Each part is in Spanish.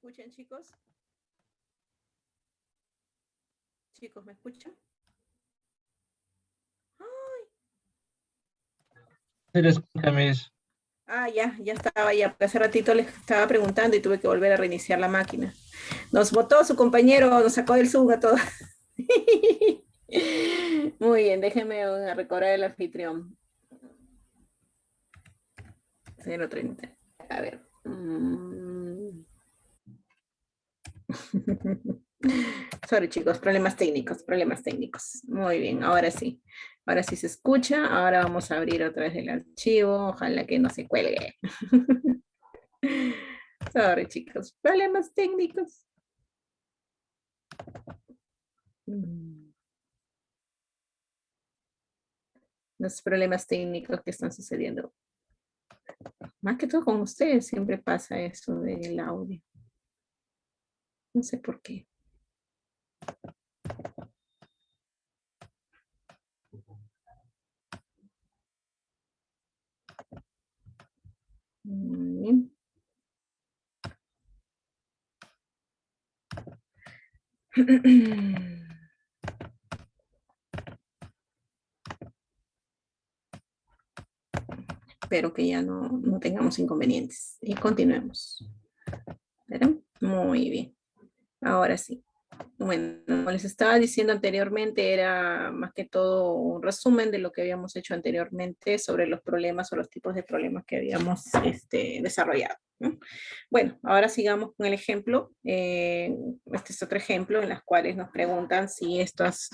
¿Me escuchan, chicos? Chicos, ¿me escuchan? ¡Ay! Se le escucha, Miss. Ah, ya estaba ya. Hace ratito les estaba preguntando y tuve que volver a reiniciar la máquina. Nos votó su compañero, nos sacó del Zoom a todos. Muy bien, déjenme recobrar el anfitrión. 0:30. A ver. Sorry, chicos, problemas técnicos, problemas técnicos. Muy bien, ahora sí. Ahora sí se escucha. Ahora vamos a abrir otra vez el archivo. Ojalá que no se cuelgue. Sorry, chicos, problemas técnicos. Los problemas técnicos que están sucediendo. Más que todo con ustedes siempre pasa eso del audio. No sé por qué. Bien. Espero que ya no tengamos inconvenientes. Y continuemos. ¿Verdad? Muy bien. Ahora sí. Bueno, como les estaba diciendo anteriormente, era más que todo un resumen de lo que habíamos hecho anteriormente sobre los problemas o los tipos de problemas que habíamos desarrollado, ¿no? Bueno, ahora sigamos con el ejemplo. Este es otro ejemplo en las cuales nos preguntan si estas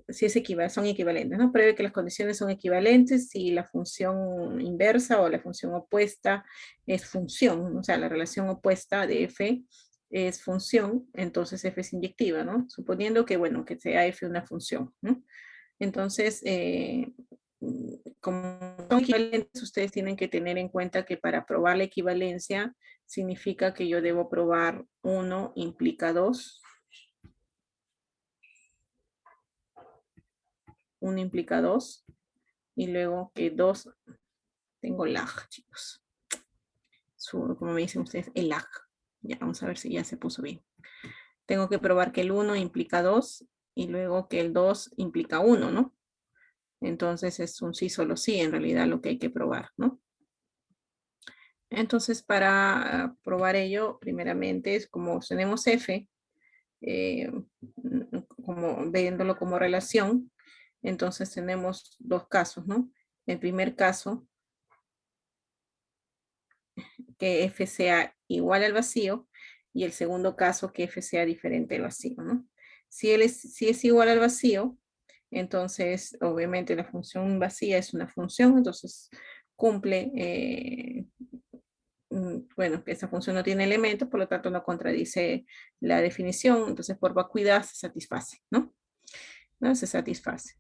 si son equivalentes, ¿no? Pruebe que las condiciones son equivalentes si la función inversa o la función opuesta es función, o sea, la relación opuesta de f es función, entonces f es inyectiva, ¿no? Suponiendo que, bueno, que sea f una función, ¿no? Entonces, como son equivalentes, ustedes tienen que tener en cuenta que para probar la equivalencia significa que yo debo probar 1 implica 2, 1 implica 2, y luego que 2, tengo lag, chicos. Como me dicen ustedes, el lag. Ya, vamos a ver si ya se puso bien. Tengo que probar que el 1 implica 2 y luego que el 2 implica 1, ¿no? Entonces es un sí, solo sí, en realidad lo que hay que probar, ¿no? Entonces para probar ello, primeramente es como tenemos f, como viéndolo como relación, entonces tenemos dos casos, ¿no? El primer caso, que f sea igual al vacío, y el segundo caso, que f sea diferente al vacío, ¿no? Si es igual al vacío, entonces obviamente la función vacía es una función, entonces cumple, bueno, que esa función no tiene elementos, por lo tanto no contradice la definición, entonces por vacuidad se satisface, ¿no? ¿No? Se satisface.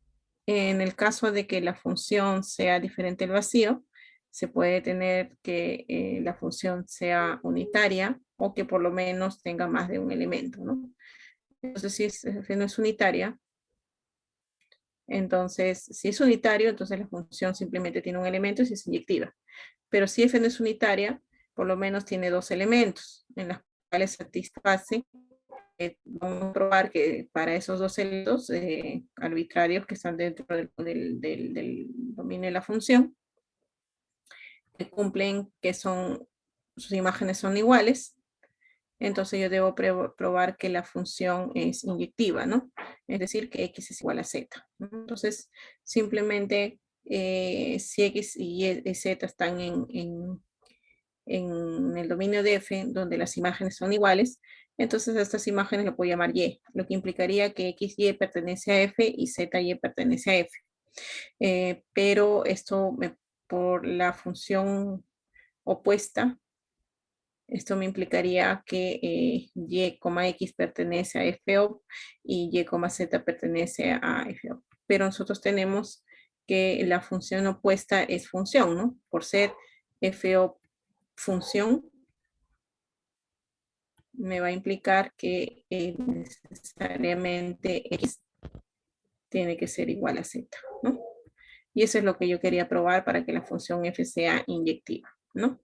En el caso de que la función sea diferente al vacío, se puede tener que la función sea unitaria o que por lo menos tenga más de un elemento, ¿no? Entonces, si no es unitaria, entonces, si es unitario, entonces la función simplemente tiene un elemento y es inyectiva. Pero si f no es unitaria, por lo menos tiene dos elementos en los cuales satisface. Vamos a probar que para esos dos elementos arbitrarios que están dentro del dominio de la función, que cumplen que sus imágenes son iguales, entonces yo debo probar que la función es inyectiva, ¿no? Es decir, que x es igual a z, ¿no? Entonces, simplemente si x y z están en el dominio de f, donde las imágenes son iguales, entonces a estas imágenes lo puedo llamar y, lo que implicaría que x, y pertenece a f y z, y pertenece a f. Pero esto por la función opuesta, esto me implicaría que y, x pertenece a f y y, z pertenece a f. Pero nosotros tenemos que la función opuesta es función, ¿no? Por ser f función, me va a implicar que necesariamente x tiene que ser igual a z, ¿no? Y eso es lo que yo quería probar para que la función f sea inyectiva, ¿no?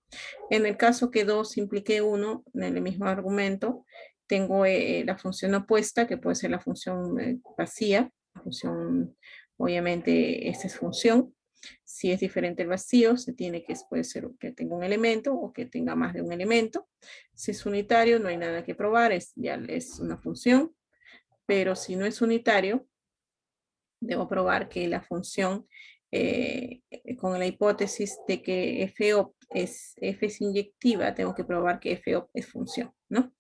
En el caso que 2 implique 1, en el mismo argumento, tengo la función opuesta, que puede ser la función vacía, la función, obviamente, esta es función. Si es diferente el vacío, puede ser que tenga un elemento o que tenga más de un elemento. Si es unitario, no hay nada que probar, ya es una función. Pero si no es unitario, debo probar que la función, con la hipótesis de que f es inyectiva, tengo que probar que f es función, ¿no?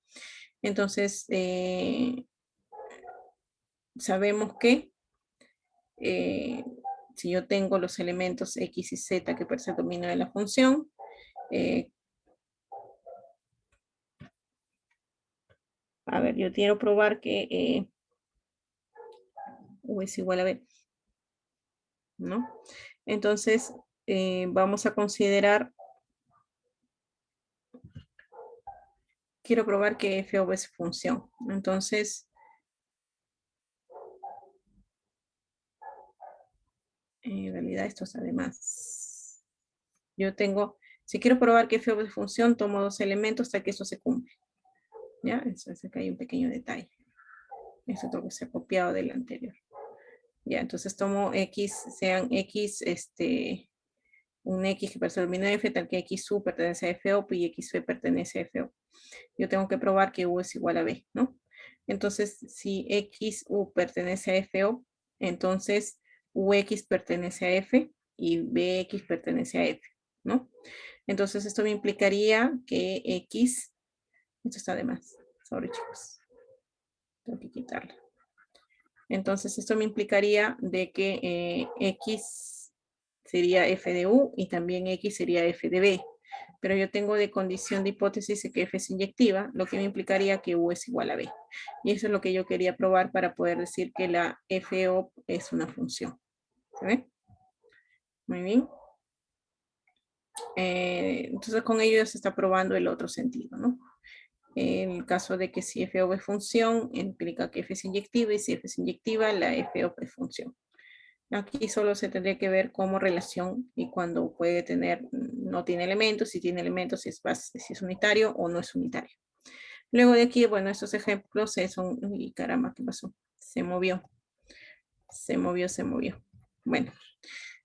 Entonces, sabemos que si yo tengo los elementos x y z que pertenecen al dominio de la función, a ver, yo quiero probar que u es igual a b, ¿no? Entonces, vamos a considerar, quiero probar que f es función. Entonces, en realidad esto es además. Yo tengo, si quiero probar que f es función, tomo dos elementos hasta que eso se cumple. ¿Ya? Eso es que hay un pequeño detalle. Eso tengo que ser copiado del anterior. Ya, entonces tomo x, sean x, un x que pertenece al dominio de f, tal que xu pertenece a f y xv pertenece a f. Yo tengo que probar que u es igual a b, ¿no? Entonces, si XU pertenece a FO, entonces UX pertenece a F y BX pertenece a F, ¿no? Entonces, esto me implicaría que X, esto está de más, sorry chicos, tengo que quitarlo. Entonces, esto me implicaría de que X sería F de U y también X sería F de B. Pero yo tengo de condición de hipótesis que F es inyectiva, lo que me implicaría que U es igual a B. Y eso es lo que yo quería probar para poder decir que la FO es una función. ¿Se ve? Muy bien. Entonces, con ello ya se está probando el otro sentido, ¿no? En el caso de que si FO es función, implica que F es inyectiva, y si F es inyectiva, la FO es función. Aquí solo se tendría que ver como relación y cuando puede tener, no tiene elementos, si tiene elementos, si es unitario o no es unitario. Luego de aquí, bueno, estos ejemplos son, uy, caramba, ¿qué pasó? Se movió. Bueno,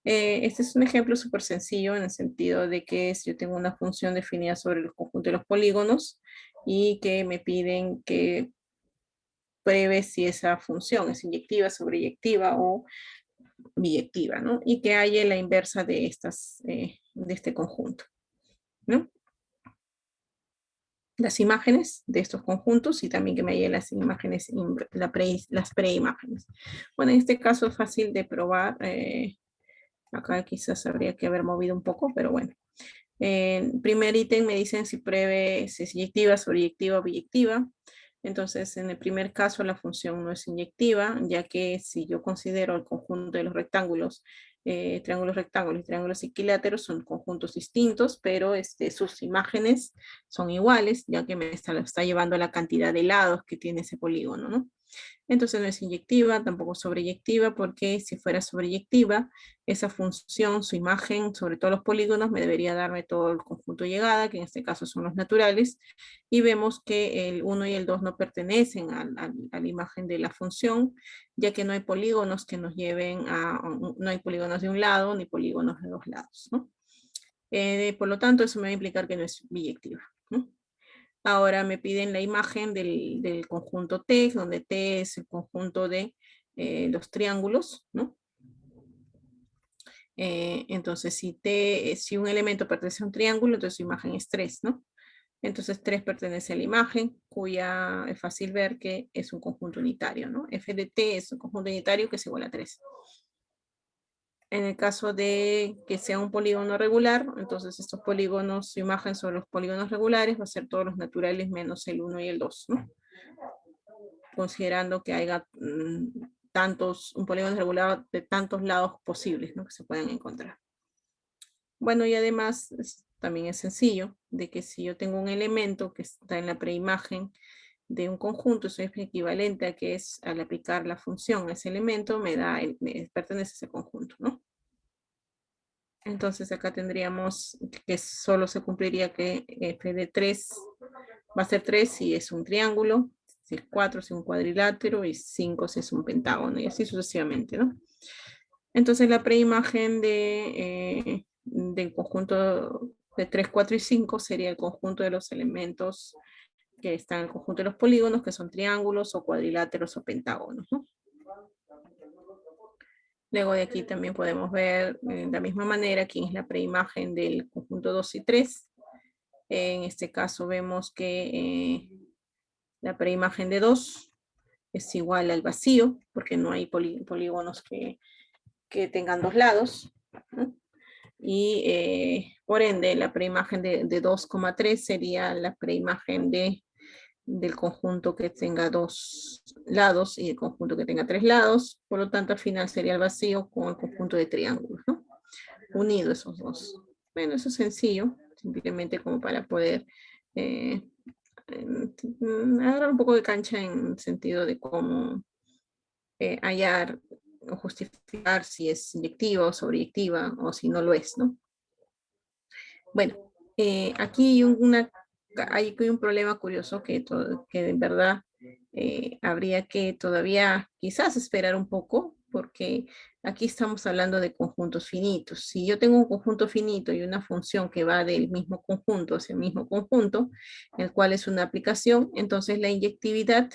este es un ejemplo súper sencillo en el sentido de que si yo tengo una función definida sobre el conjunto de los polígonos y que me piden que pruebe si esa función es inyectiva, sobreyectiva o biyectiva, ¿no? Y que haya la inversa de este conjunto, ¿no? Las imágenes de estos conjuntos y también que me haya las imágenes, las preimágenes. Bueno, en este caso es fácil de probar. Acá quizás habría que haber movido un poco, pero bueno. Primer ítem me dicen si pruebe si es inyectiva, sobreyectiva o biyectiva. Entonces, en el primer caso, la función no es inyectiva, ya que si yo considero el conjunto de los rectángulos, triángulos rectángulos y triángulos equiláteros son conjuntos distintos, pero sus imágenes son iguales, ya que me está llevando a la cantidad de lados que tiene ese polígono, ¿no? Entonces no es inyectiva, tampoco sobreyectiva, porque si fuera sobreyectiva, esa función, su imagen, sobre todos los polígonos, me debería darme todo el conjunto de llegada, que en este caso son los naturales, y vemos que el 1 y el 2 no pertenecen a la imagen de la función, ya que no hay polígonos que nos lleven no hay polígonos de un lado, ni polígonos de dos lados, ¿no? Por lo tanto, eso me va a implicar que no es biyectiva, ¿no? Ahora me piden la imagen del conjunto T, donde T es el conjunto de los triángulos, ¿no? Entonces, si un elemento pertenece a un triángulo, entonces su imagen es 3, ¿no? Entonces 3 pertenece a la imagen, cuya es fácil ver que es un conjunto unitario, ¿no? F de T es un conjunto unitario que es igual a 3. En el caso de que sea un polígono regular, entonces estos polígonos, su imagen sobre los polígonos regulares va a ser todos los naturales menos el 1 y el 2, ¿no? Considerando que haya un polígono regular de tantos lados posibles, ¿no? Que se puedan encontrar. Bueno, y además también es sencillo de que si yo tengo un elemento que está en la preimagen de un conjunto, eso es equivalente a que es al aplicar la función a ese elemento, me pertenece a ese conjunto, ¿no? Entonces acá tendríamos que solo se cumpliría que f de 3 va a ser 3 si es un triángulo, si es 4 si es un cuadrilátero y 5 si es un pentágono y así sucesivamente, ¿no? Entonces la preimagen del conjunto de 3, 4 y 5 sería el conjunto de los elementos que están en el conjunto de los polígonos, que son triángulos o cuadriláteros o pentágonos, ¿no? Luego de aquí también podemos ver de la misma manera quién es la preimagen del conjunto 2 y 3. En este caso vemos que la preimagen de 2 es igual al vacío, porque no hay polígonos que tengan dos lados, ¿no? Y por ende la preimagen de 2,3 sería la preimagen del conjunto que tenga dos lados y el conjunto que tenga tres lados, por lo tanto al final sería el vacío con el conjunto de triángulos, ¿no? Unido esos dos. Bueno, eso es sencillo, simplemente como para poder agarrar un poco de cancha en el sentido de cómo hallar o justificar si es inyectiva o sobreyectiva o si no lo es, ¿no? Bueno, aquí hay un problema curioso que en verdad habría que todavía quizás esperar un poco, porque aquí estamos hablando de conjuntos finitos. Si yo tengo un conjunto finito y una función que va del mismo conjunto hacia el mismo conjunto, el cual es una aplicación, entonces la inyectividad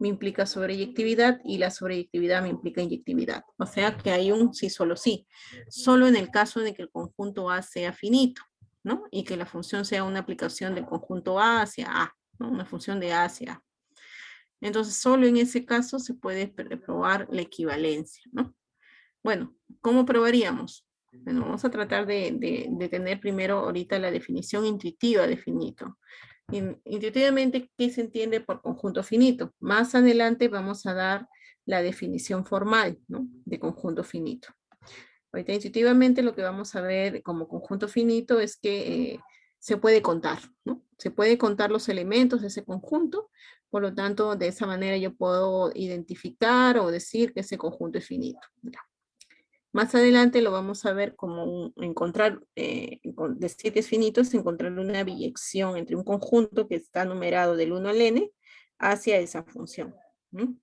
me implica sobreyectividad y la sobreyectividad me implica inyectividad. O sea que hay un sí, solo sí. Solo en el caso de que el conjunto A sea finito, ¿no? Y que la función sea una aplicación del conjunto A hacia A, ¿no? Una función de A hacia A. Entonces, solo en ese caso se puede probar la equivalencia, ¿no? Bueno, ¿cómo probaríamos? Bueno, vamos a tratar de tener primero ahorita la definición intuitiva de finito. Intuitivamente, ¿qué se entiende por conjunto finito? Más adelante vamos a dar la definición formal, ¿no? De conjunto finito. Ahorita intuitivamente lo que vamos a ver como conjunto finito es que se puede contar, ¿no? Se puede contar los elementos de ese conjunto, por lo tanto, de esa manera yo puedo identificar o decir que ese conjunto es finito. Mira. Más adelante lo vamos a ver como encontrar, decir que es finito es encontrar una biyección entre un conjunto que está numerado del 1 al n hacia esa función. ¿Mm?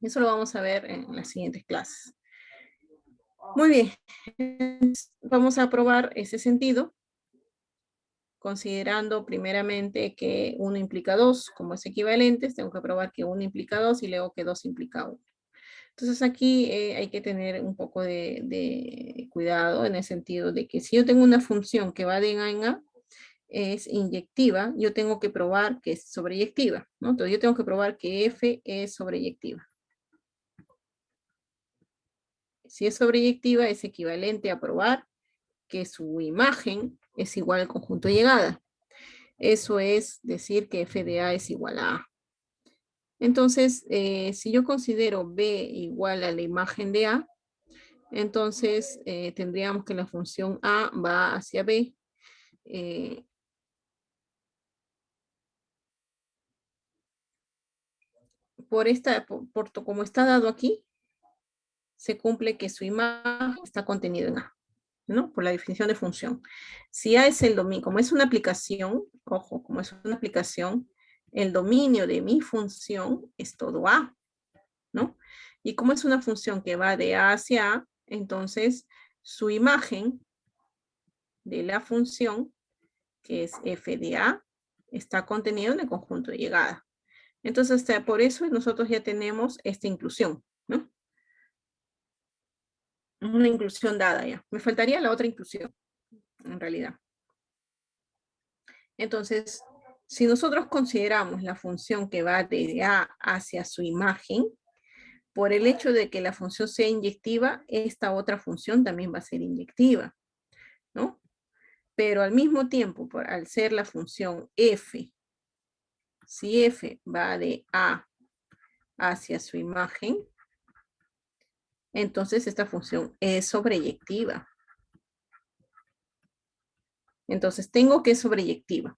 Eso lo vamos a ver en las siguientes clases. Muy bien, vamos a probar ese sentido, considerando primeramente que 1 implica 2, como es equivalentes, tengo que probar que 1 implica 2 y luego que 2 implica 1. Entonces aquí hay que tener un poco de cuidado en el sentido de que si yo tengo una función que va de A en A, es inyectiva, yo tengo que probar que es sobreyectiva, ¿no? Entonces yo tengo que probar que F es sobreyectiva. Si es sobreyectiva, es equivalente a probar que su imagen es igual al conjunto de llegada. Eso es decir que F de A es igual a A. Entonces, si yo considero B igual a la imagen de A, entonces tendríamos que la función A va hacia B. Como está dado aquí, se cumple que su imagen está contenida en A, ¿no? Por la definición de función. Si A es el dominio, como es una aplicación, ojo, como es una aplicación, el dominio de mi función es todo A, ¿no? Y como es una función que va de A hacia A, entonces su imagen de la función, que es f de A, está contenido en el conjunto de llegada. Entonces, por eso nosotros ya tenemos esta inclusión, ¿no? Una inclusión dada ya. Me faltaría la otra inclusión, en realidad. Entonces, si nosotros consideramos la función que va de A hacia su imagen, por el hecho de que la función sea inyectiva, esta otra función también va a ser inyectiva, ¿no? Pero al mismo tiempo, al ser la función f, si f va de A hacia su imagen, entonces esta función es sobreyectiva. Entonces tengo que es sobreyectiva.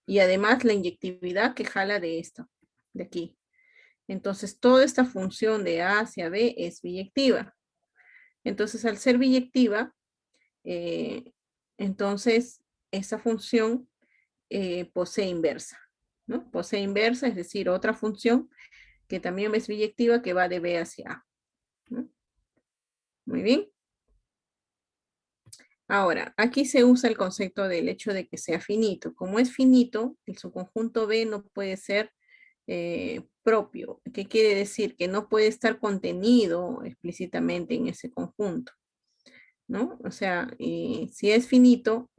Y además la inyectividad que jala de esto, de aquí. Entonces toda esta función de A hacia B es biyectiva. Entonces al ser biyectiva, entonces esa función posee inversa, ¿no? Posee inversa, es decir, otra función que también es biyectiva que va de B hacia A, ¿no? Muy bien. Ahora, aquí se usa el concepto del hecho de que sea finito. Como es finito, el subconjunto B no puede ser propio. ¿Qué quiere decir? Que no puede estar contenido explícitamente en ese conjunto, ¿no? O sea, si es finito,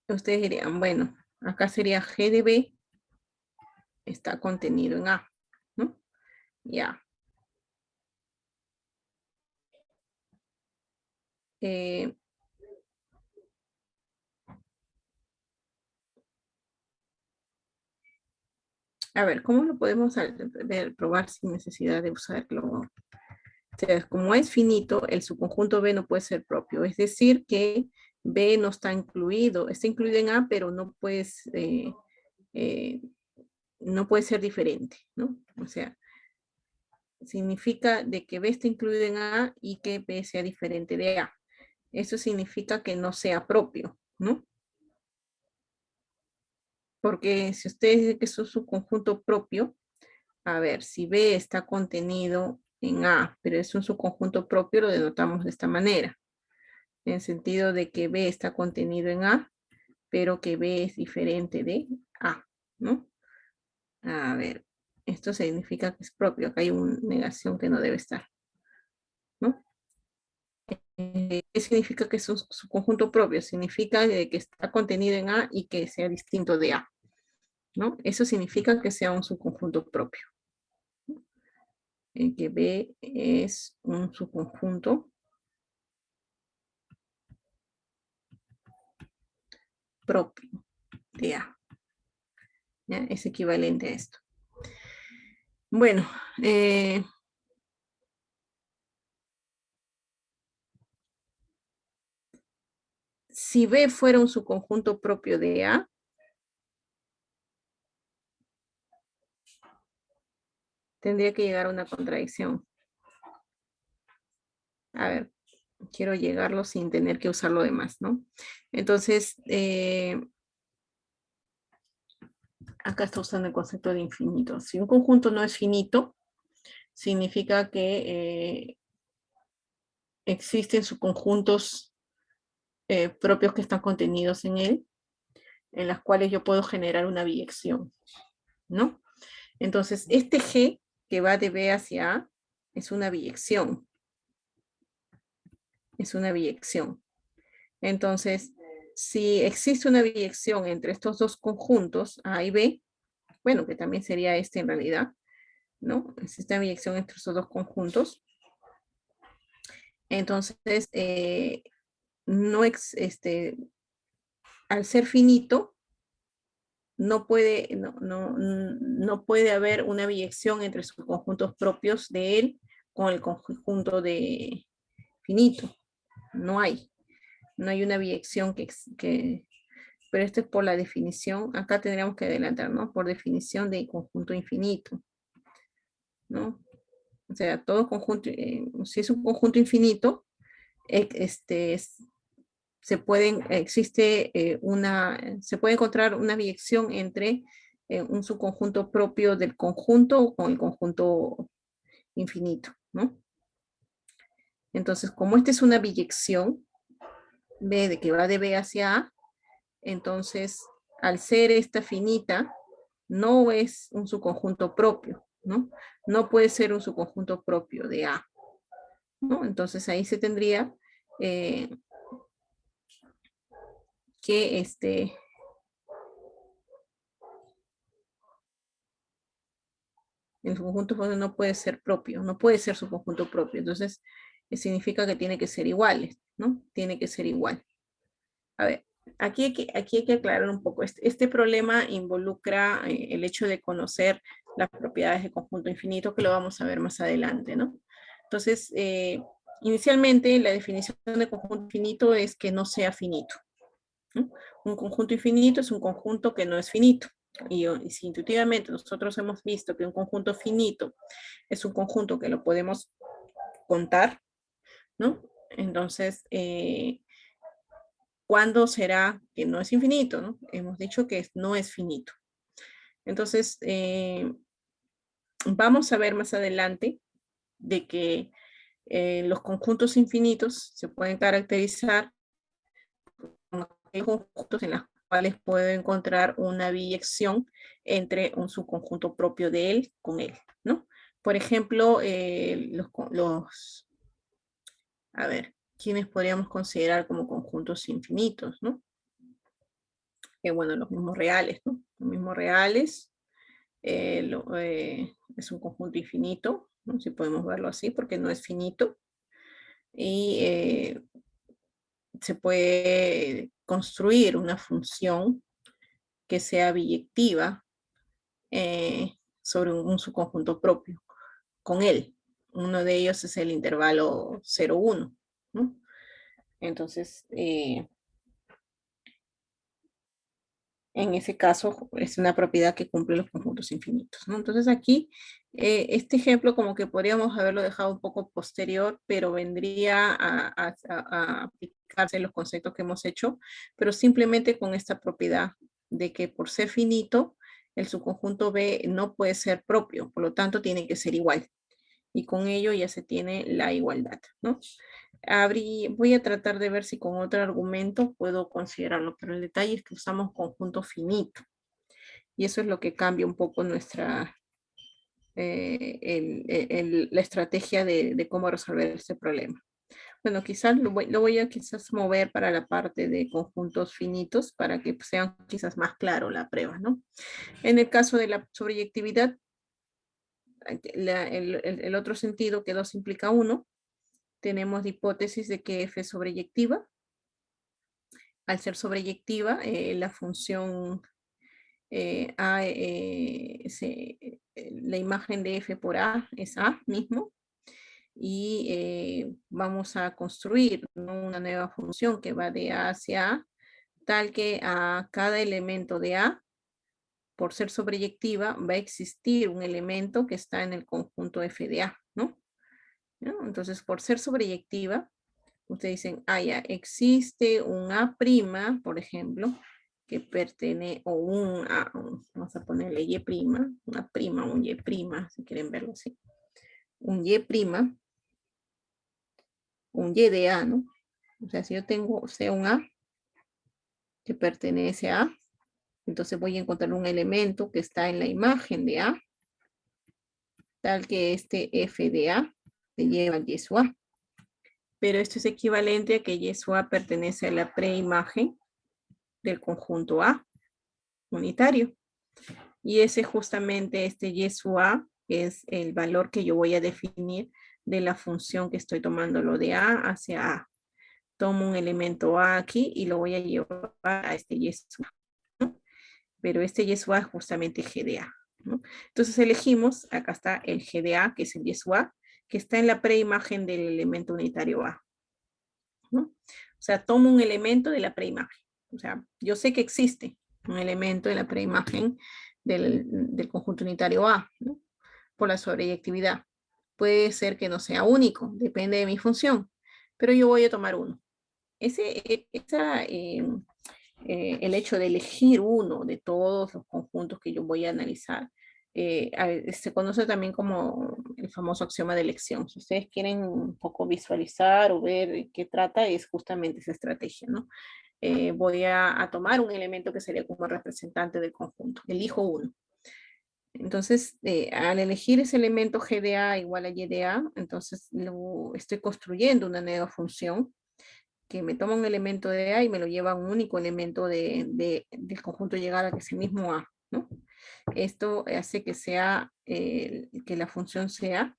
ustedes dirían, bueno, acá sería G de B, está contenido en A, ¿no? Ya. A ver, ¿cómo lo podemos probar sin necesidad de usarlo? O sea, como es finito, el subconjunto B no puede ser propio. Es decir, que B no está incluido. Está incluido en A, pero eh, no puede ser diferente, ¿no? O sea, significa de que B está incluido en A y que B sea diferente de A. Eso significa que no sea propio, ¿no? Porque si ustedes dicen que es un subconjunto propio, a ver, si B está contenido en A, pero es un subconjunto propio, lo denotamos de esta manera. En el sentido de que B está contenido en A, pero que B es diferente de A, ¿no? A ver, esto significa que es propio. Acá hay una negación que no debe estar, ¿no? ¿Qué significa que es su conjunto propio? Significa que está contenido en A y que sea distinto de A, ¿no? Eso significa que sea un subconjunto propio. Que B es un subconjunto propio de A. ¿Ya? Es equivalente a esto. Bueno, si B fuera un subconjunto propio de A, tendría que llegar a una contradicción. A ver, quiero llegarlo sin tener que usar lo demás, ¿no? Entonces, acá está usando el concepto de infinito. Si un conjunto no es finito, significa que existen subconjuntos propios que están contenidos en él, en las cuales yo puedo generar una biyección, ¿no? Entonces, este G que va de B hacia A es una biyección. Es una biyección. Entonces, si existe una biyección entre estos dos conjuntos, A y B, bueno, que también sería este en realidad, ¿no? Existe una biyección entre estos dos conjuntos. Entonces, no al ser finito, no puede haber una biyección entre sus conjuntos propios de él con el conjunto de finito. No hay. No hay una biyección pero esto es por la definición. Acá tendríamos que adelantar, ¿no? Por definición de conjunto infinito, ¿no? O sea, todo conjunto, si es un conjunto infinito, se puede encontrar una biyección entre un subconjunto propio del conjunto con el conjunto infinito, ¿no? Entonces, como esta es una biyección, B de que va de B hacia A, entonces, al ser esta finita, no es un subconjunto propio, ¿no? No puede ser un subconjunto propio de A, ¿no? Entonces, ahí se tendría eh, que el subconjunto no puede ser propio, no puede ser su conjunto propio. Entonces, significa que tiene que ser iguales, ¿no? Tiene que ser igual. A ver, aquí hay que aclarar un poco. Este problema involucra el hecho de conocer las propiedades de conjunto infinito, que lo vamos a ver más adelante, ¿no? Entonces, inicialmente la definición de conjunto infinito es que no sea finito, ¿no? Un conjunto infinito es un conjunto que no es finito. Y si intuitivamente nosotros hemos visto que un conjunto finito es un conjunto que lo podemos contar, ¿no? Entonces, ¿cuándo será que no es infinito, ¿no? Hemos dicho que no es finito. Entonces, vamos a ver más adelante de que los conjuntos infinitos se pueden caracterizar como conjuntos en los cuales puedo encontrar una biyección entre un subconjunto propio de él con él, ¿no? Por ejemplo, a ver, ¿quiénes podríamos considerar como conjuntos infinitos, ¿no? Bueno, los mismos reales, ¿no? Los mismos reales es un conjunto infinito, ¿no? Si podemos verlo así, porque no es finito. Y se puede construir una función que sea biyectiva sobre un subconjunto propio con él. Uno de ellos es el intervalo 0,1, ¿no? Entonces, en ese caso es una propiedad que cumple los conjuntos infinitos, ¿no? Entonces aquí, este ejemplo como que podríamos haberlo dejado un poco posterior, pero vendría a aplicarse los conceptos que hemos hecho, pero simplemente con esta propiedad de que por ser finito, el subconjunto B no puede ser propio, por lo tanto tiene que ser igual. Y con ello ya se tiene la igualdad, ¿no? Voy a tratar de ver si con otro argumento puedo considerarlo, pero el detalle es que usamos conjunto finito. Y eso es lo que cambia un poco nuestra, la estrategia de cómo resolver este problema. Bueno, quizás lo voy a quizás mover para la parte de conjuntos finitos para que sean quizás más claro la prueba, ¿no? En el caso de la sobreyectividad, el otro sentido que 2 implica 1, tenemos la hipótesis de que f es sobreyectiva. Al ser sobreyectiva, la función A, la imagen de f por A es A mismo, y vamos a construir, ¿no?, una nueva función que va de A hacia A, tal que a cada elemento de A, por ser sobreyectiva, va a existir un elemento que está en el conjunto f de A, ¿no? ¿No? Entonces, por ser sobreyectiva, ustedes dicen, ya existe un A', por ejemplo, que pertenece, o vamos a ponerle Y', una prima, un Y', si quieren verlo así. Un Y', un Y de A, ¿no? O sea, si yo tengo, un A que pertenece a A, entonces voy a encontrar un elemento que está en la imagen de A, tal que este F de A le lleva Y sub A. Pero esto es equivalente a que Y sub A pertenece a la preimagen del conjunto A unitario. Y ese justamente, este Y sub A, es el valor que yo voy a definir de la función que estoy tomando, lo de A hacia A. Tomo un elemento A aquí y lo voy a llevar a este Y sub A, ¿no? Pero este Y sub A es justamente G de A, ¿no? Entonces elegimos, acá está el G de A, que es el Y sub A, que está en la preimagen del elemento unitario A, ¿no? O sea, tomo un elemento de la preimagen. O sea, yo sé que existe un elemento de la preimagen del conjunto unitario A, ¿no?, por la sobreyectividad. Puede ser que no sea único, depende de mi función, pero yo voy a tomar uno. El hecho de elegir uno de todos los conjuntos que yo voy a analizar, se conoce también como el famoso axioma de elección. Si ustedes quieren un poco visualizar o ver qué trata, es justamente esa estrategia, ¿no? Voy a tomar un elemento que sería como representante del conjunto, elijo uno. Entonces, al elegir ese elemento G de A igual a Y de A, entonces estoy construyendo una nueva función que me toma un elemento de A y me lo lleva a un único elemento del conjunto llegar a que es el mismo A, ¿no? Esto hace que que la función sea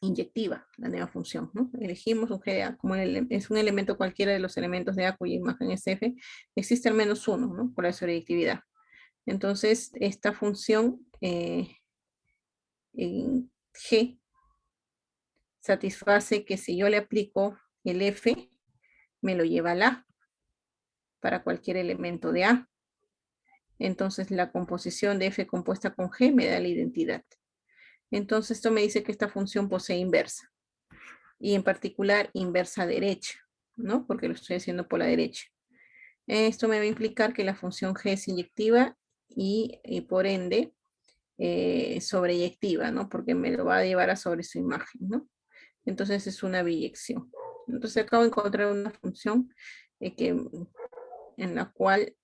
inyectiva, la nueva función, ¿no? Elegimos un G de A, como es un elemento cualquiera de los elementos de A cuya imagen es F, existe al menos uno, ¿no?, por la sobreyectividad. Entonces, esta función en G satisface que si yo le aplico el F, me lo lleva al A para cualquier elemento de A. Entonces, la composición de F compuesta con G me da la identidad. Entonces, esto me dice que esta función posee inversa. Y en particular, inversa derecha, ¿no? Porque lo estoy haciendo por la derecha. Esto me va a implicar que la función G es inyectiva y por ende sobreyectiva, ¿no? Porque me lo va a llevar a sobre su imagen, ¿no? Entonces es una biyección. Entonces acabo de encontrar una función en la cual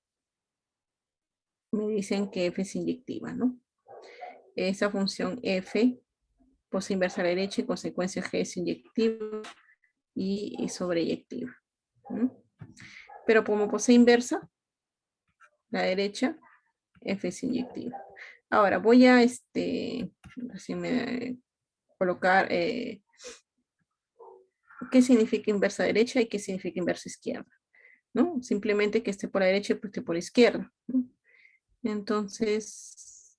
me dicen que f es inyectiva, ¿no? Esa función f posee inversa a la derecha y consecuencia g es inyectiva y sobreyectiva, ¿no? Pero como posee inversa la derecha, f es inyectiva. Ahora voy a colocar qué significa inversa derecha y qué significa inversa izquierda, ¿no? Simplemente que esté por la derecha y que esté por la izquierda, ¿no? Entonces,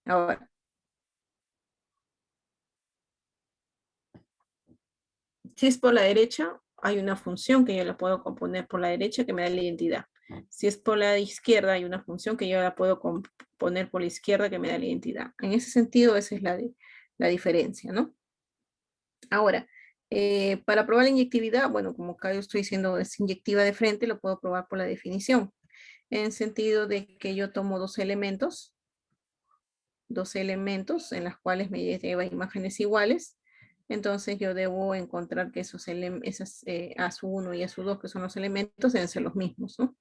ahora, si es por la derecha, hay una función que yo la puedo componer por la derecha que me da la identidad. Si es por la izquierda, hay una función que yo la puedo componer por la izquierda que me da la identidad. En ese sentido, esa es la diferencia, ¿no? Ahora, para probar la inyectividad, bueno, como acá yo estoy diciendo es inyectiva de frente, lo puedo probar por la definición. En el sentido de que yo tomo dos elementos en las cuales me lleva imágenes iguales. Entonces yo debo encontrar que esas A su 1 y A su 2, que son los elementos, deben ser los mismos, ¿no?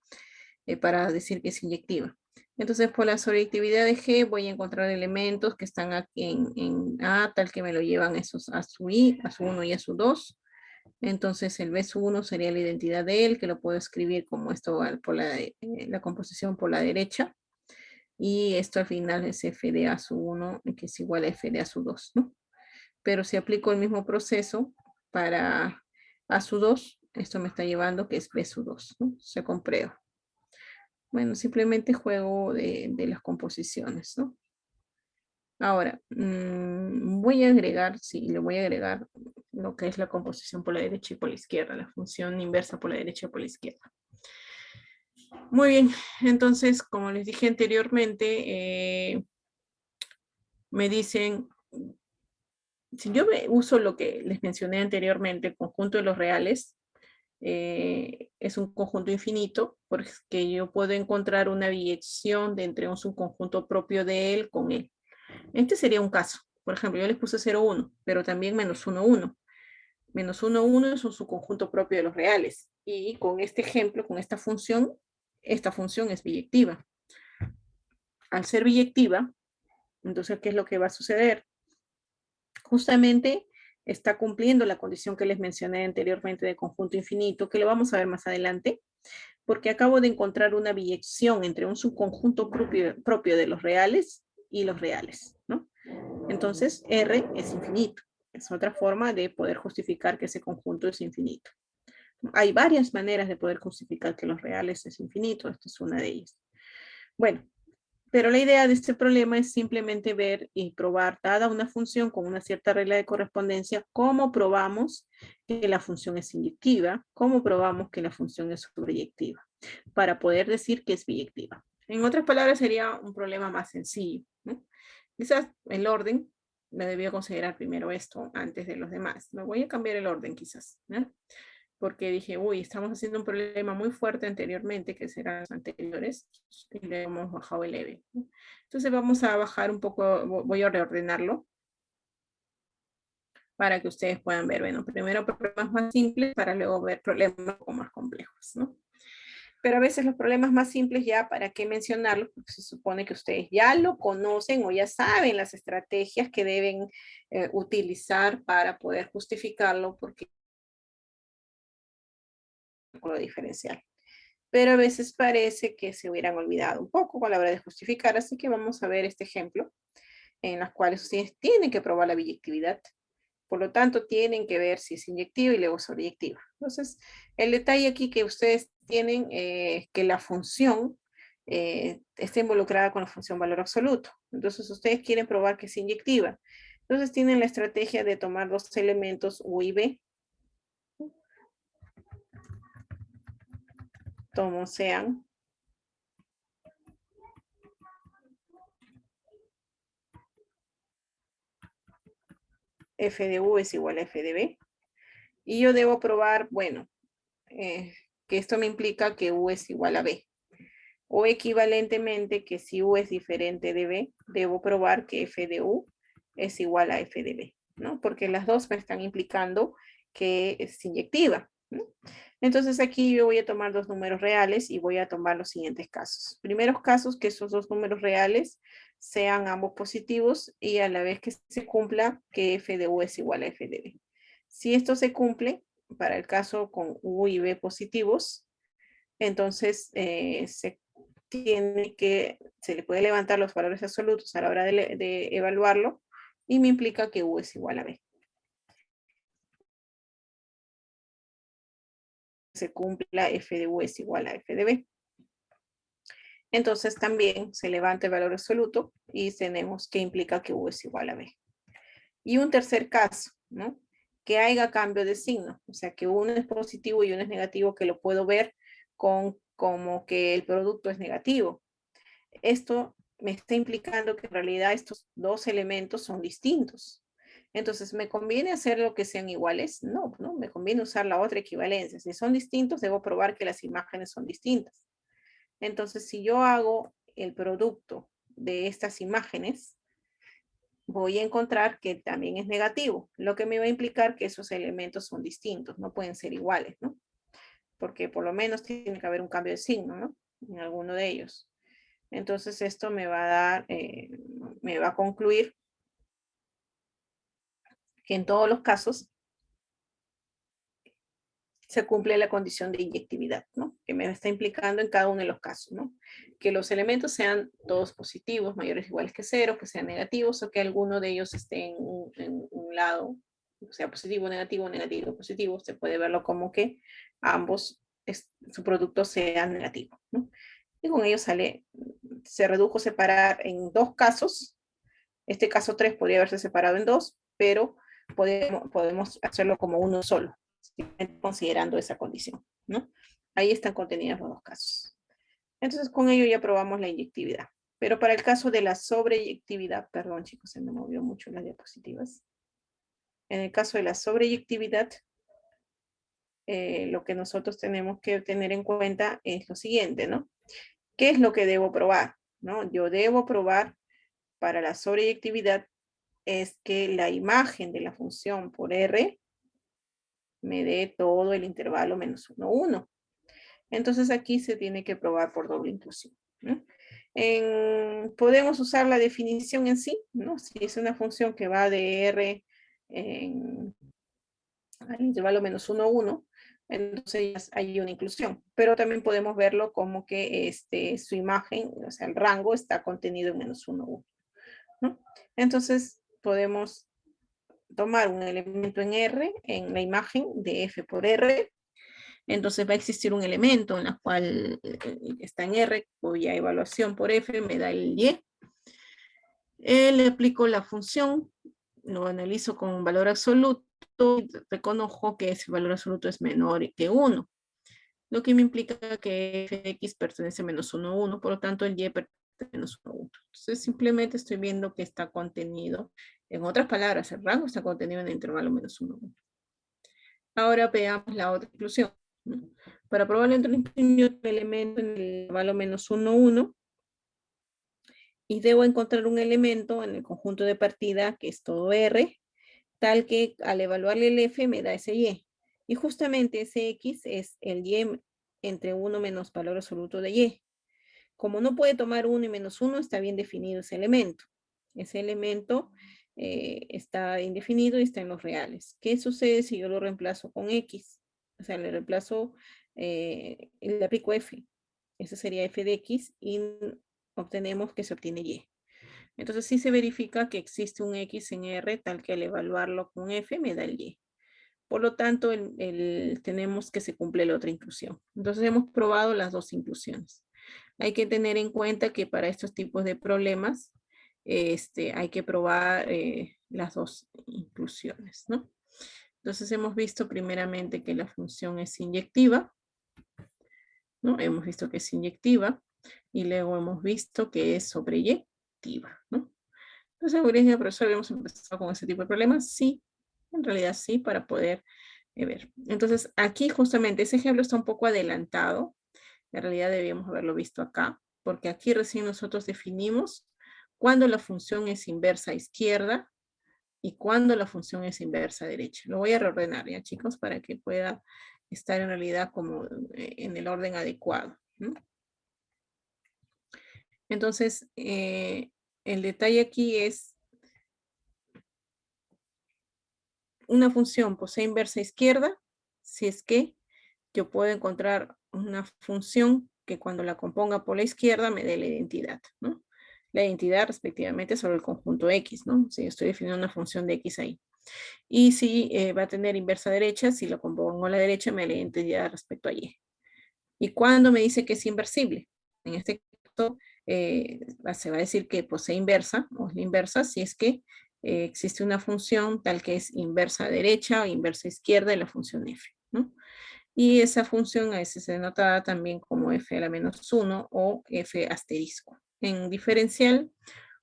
Para decir que es inyectiva. Entonces, por la sobreactividad de G, voy a encontrar elementos que están aquí en A, tal que me lo llevan esos A su I, A su 1 y A su 2. Entonces, el B su 1 sería la identidad de él, que lo puedo escribir como esto por la composición por la derecha. Y esto al final es F de A su 1, que es igual a F de A su 2, ¿no? Pero si aplico el mismo proceso para A su 2, esto me está llevando que es B su 2, ¿no? Se comprueba. Bueno, simplemente juego de las composiciones, ¿no? Ahora, voy a agregar, sí, le voy a agregar lo que es la composición por la derecha y por la izquierda, la función inversa por la derecha y por la izquierda. Muy bien, entonces, como les dije anteriormente, me dicen, si yo uso lo que les mencioné anteriormente, el conjunto de los reales, es un conjunto infinito, porque yo puedo encontrar una biyección de entre un subconjunto propio de él con él. Este sería un caso. Por ejemplo, yo les puse 0, 1, pero también menos 1, 1. Menos 1, 1 es un subconjunto propio de los reales. Y con este ejemplo, con esta función es biyectiva. Al ser biyectiva, entonces, ¿qué es lo que va a suceder? Justamente está cumpliendo la condición que les mencioné anteriormente de conjunto infinito, que lo vamos a ver más adelante, porque acabo de encontrar una biyección entre un subconjunto propio de los reales y los reales, ¿no? Entonces, R es infinito. Es otra forma de poder justificar que ese conjunto es infinito. Hay varias maneras de poder justificar que los reales es infinito. Esta es una de ellas. Bueno, pero la idea de este problema es simplemente ver y probar dada una función con una cierta regla de correspondencia, cómo probamos que la función es inyectiva, cómo probamos que la función es sobreyectiva, para poder decir que es biyectiva. En otras palabras, sería un problema más sencillo, ¿no? Quizás el orden, me debía considerar primero esto antes de los demás. Me voy a cambiar el orden quizás, ¿no? Porque dije, uy, estamos haciendo un problema muy fuerte anteriormente, que serán los anteriores, y le hemos bajado el level. Entonces vamos a bajar un poco, voy a reordenarlo para que ustedes puedan ver, bueno, primero problemas más simples para luego ver problemas un poco más complejos, ¿no? Pero a veces los problemas más simples ya, ¿para qué mencionarlos? Porque se supone que ustedes ya lo conocen o ya saben las estrategias que deben utilizar para poder justificarlo, porque cálculo diferencial. Pero a veces parece que se hubieran olvidado un poco a la hora de justificar, así que vamos a ver este ejemplo en las cuales ustedes tienen que probar la biyectividad. Por lo tanto, tienen que ver si es inyectiva y luego sobreyectiva. Entonces, el detalle aquí que ustedes tienen que la función está involucrada con la función valor absoluto. Entonces, ustedes quieren probar que es inyectiva. Entonces, tienen la estrategia de tomar dos elementos U y B. Tomo sean f de U es igual a f de B. Y yo debo probar, bueno, que esto me implica que U es igual a B. O equivalentemente que si U es diferente de B, debo probar que F de U es igual a F de B, ¿no? Porque las dos me están implicando que es inyectiva, ¿no? Entonces aquí yo voy a tomar dos números reales y voy a tomar los siguientes casos. Primeros casos, que esos dos números reales sean ambos positivos y a la vez que se cumpla que F de U es igual a F de B. Si esto se cumple, para el caso con U y B positivos, entonces se le puede levantar los valores absolutos a la hora de evaluarlo y me implica que U es igual a B. Se cumpla F de U es igual a F de B. Entonces también se levanta el valor absoluto y tenemos que implica que U es igual a B. Y un tercer caso, ¿no? Que haya cambio de signo, o sea que uno es positivo y uno es negativo, que lo puedo ver como que el producto es negativo. Esto me está implicando que en realidad estos dos elementos son distintos. Entonces, ¿me conviene hacer lo que sean iguales? No, no, me conviene usar la otra equivalencia. Si son distintos, debo probar que las imágenes son distintas. Entonces, si yo hago el producto de estas imágenes, voy a encontrar que también es negativo, lo que me va a implicar que esos elementos son distintos, no pueden ser iguales, ¿no? Porque por lo menos tiene que haber un cambio de signo, ¿no? En alguno de ellos. Entonces esto me va a dar, me va a concluir que en todos los casos se cumple la condición de inyectividad, ¿no? Que me está implicando en cada uno de los casos, ¿no? Que los elementos sean todos positivos, mayores o iguales que cero, que sean negativos o que alguno de ellos esté en un lado, o sea, positivo, negativo, positivo. Se puede verlo como que ambos, su producto sea negativo, ¿no? Y con ello sale, se redujo separar en dos casos. Este caso 3 podría haberse separado en dos, pero podemos hacerlo como uno solo, considerando esa condición, ¿no? Ahí están contenidos los dos casos. Entonces, con ello ya probamos la inyectividad. Pero para el caso de la sobreyectividad, perdón chicos, se me movió mucho las diapositivas. En el caso de la sobreyectividad, lo que nosotros tenemos que tener en cuenta es lo siguiente, ¿no? ¿Qué es lo que debo probar? ¿No? Yo debo probar para la sobreyectividad es que la imagen de la función por R me dé todo el intervalo menos 1, 1. Entonces aquí se tiene que probar por doble inclusión, ¿no? Podemos usar la definición en sí, ¿no? Si es una función que va de R al intervalo menos 1, 1, entonces hay una inclusión. Pero también podemos verlo como que su imagen, o sea, el rango está contenido en menos 1, 1, ¿no? Entonces podemos tomar un elemento en R, en la imagen de F por R, entonces va a existir un elemento en la cual está en R, cuya evaluación por F me da el Y. Le aplico la función, lo analizo con un valor absoluto y reconozco que ese valor absoluto es menor que 1, lo que me implica que f de x pertenece a menos 1, 1, por lo tanto el y pertenece a menos 1, 1. Entonces simplemente estoy viendo que está contenido, en otras palabras, el rango está contenido en el intervalo menos 1, 1. Ahora veamos la otra inclusión, ¿no? Para probar la inclusión de otro elemento en el intervalo menos 1, 1, y debo encontrar un elemento en el conjunto de partida que es todo R, tal que al evaluarle el F me da ese Y. Y justamente ese X es el Y entre 1 menos valor absoluto de Y. Como no puede tomar 1 y menos 1, está bien definido ese elemento. Ese elemento está indefinido y está en los reales. ¿Qué sucede si yo lo reemplazo con X? O sea, le reemplazo, le aplico F. Ese sería F de X y obtenemos que se obtiene Y. Entonces sí se verifica que existe un X en R tal que al evaluarlo con F me da el Y. Por lo tanto, tenemos que se cumple la otra inclusión. Entonces hemos probado las dos inclusiones. Hay que tener en cuenta que para estos tipos de problemas hay que probar las dos inclusiones, ¿no? Entonces hemos visto primeramente que la función es inyectiva, ¿no? Hemos visto que es inyectiva y luego hemos visto que es sobreyectiva, ¿no? Entonces, profesor, ¿hemos empezado con ese tipo de problemas? Sí, en realidad sí, para poder ver. Entonces, aquí justamente ese ejemplo está un poco adelantado. En realidad debíamos haberlo visto acá, porque aquí recién nosotros definimos cuándo la función es inversa a izquierda y cuándo la función es inversa a derecha. Lo voy a reordenar ya, chicos, para que pueda estar en realidad como en el orden adecuado, ¿no? Entonces, el detalle aquí es una función posee inversa a izquierda si es que yo puedo encontrar una función que cuando la componga por la izquierda me dé la identidad, ¿no? La identidad respectivamente sobre el conjunto X, ¿no? Si estoy definiendo una función de X ahí. Y si va a tener inversa derecha, si lo compongo a la derecha me da la identidad respecto a Y. ¿Y cuándo me dice que es inversible? En este caso, se va a decir que posee inversa, o es la inversa, si es que existe una función tal que es inversa derecha o inversa izquierda de la función f, ¿no? Y esa función a veces se denota también como f a la menos 1 o f asterisco. En diferencial,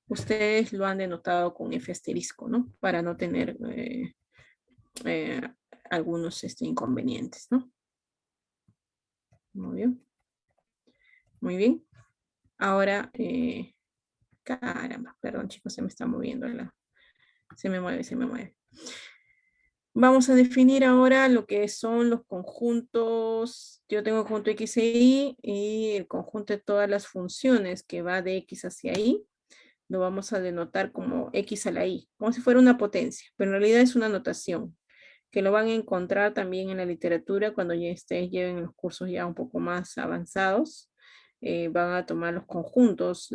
ustedes lo han denotado con f asterisco, ¿no? Para no tener eh, algunos inconvenientes, ¿no? Muy bien. Muy bien. Ahora, caramba, perdón chicos, se me está moviendo la Se me mueve, se me mueve. Vamos a definir ahora lo que son los conjuntos. Yo tengo el conjunto X e Y el conjunto de todas las funciones que va de X hacia Y. Lo vamos a denotar como X a la Y, como si fuera una potencia, pero en realidad es una notación que lo van a encontrar también en la literatura cuando ya ustedes lleven los cursos ya un poco más avanzados. Van a tomar los conjuntos,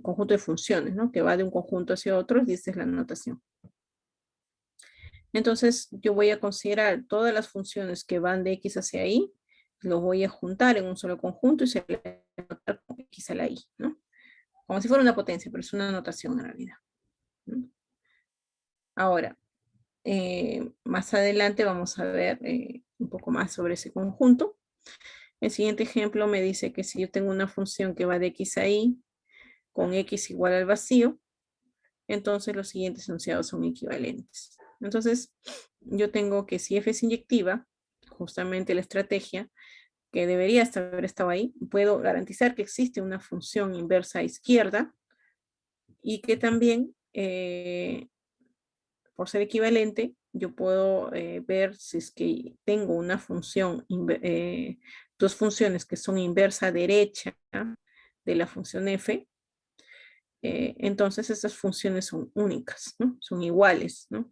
conjunto de funciones, ¿no? Que va de un conjunto hacia otro y esa es la notación. Entonces yo voy a considerar todas las funciones que van de X hacia Y, los voy a juntar en un solo conjunto y se le va a notar como X a la Y, ¿no? Como si fuera una potencia, pero es una notación en realidad, ¿no? Ahora, más adelante vamos a ver un poco más sobre ese conjunto. El siguiente ejemplo me dice que si yo tengo una función que va de X a Y con X igual al vacío, entonces los siguientes enunciados son equivalentes. Entonces, yo tengo que si f es inyectiva, justamente la estrategia que debería haber estado ahí, puedo garantizar que existe una función inversa a izquierda y que también, por ser equivalente, yo puedo ver si es que tengo una función, dos funciones que son inversa derecha de la función f, entonces esas funciones son únicas, ¿no? Son iguales, ¿no?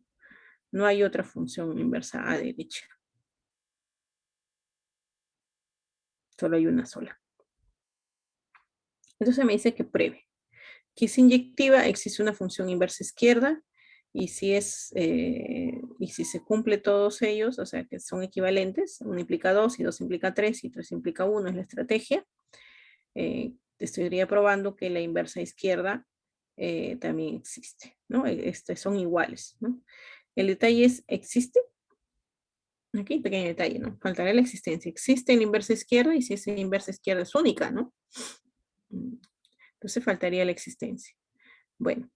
No hay otra función inversa a derecha. Solo hay una sola. Entonces me dice que pruebe. Que es inyectiva, existe una función inversa izquierda, y si se cumple todos ellos, o sea que son equivalentes, 1 implica 2 y 2 implica 3 y 3 implica 1 es la estrategia, estaría probando que la inversa izquierda también existe, ¿no? Son iguales, ¿no? El detalle es, ¿existe? Aquí, pequeño detalle, ¿no? Faltará la existencia. Existe la inversa izquierda y si esa inversa izquierda es única, ¿no? Entonces faltaría la existencia. Bueno,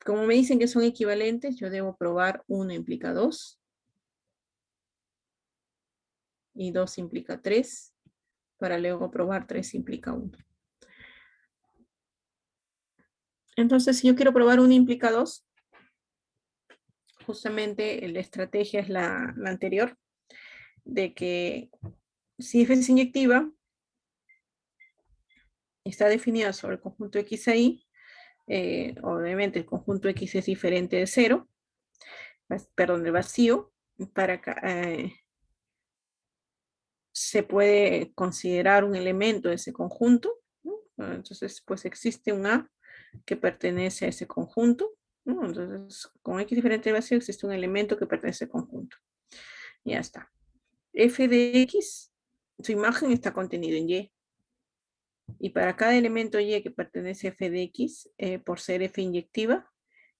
como me dicen que son equivalentes, yo debo probar 1 implica 2 y 2 implica 3 para luego probar 3 implica 1. Entonces, si yo quiero probar 1 implica 2, justamente la estrategia es la anterior, de que si f es inyectiva, está definida sobre el conjunto X a Y, obviamente el conjunto X es diferente de 0, perdón, de vacío, para se puede considerar un elemento de ese conjunto, ¿no? Entonces, pues existe un A que pertenece a ese conjunto, ¿no? Entonces, con X diferente de vacío existe un elemento que pertenece al conjunto. Ya está. F de X, su imagen está contenido en Y. Y para cada elemento Y que pertenece a F de X, por ser F inyectiva,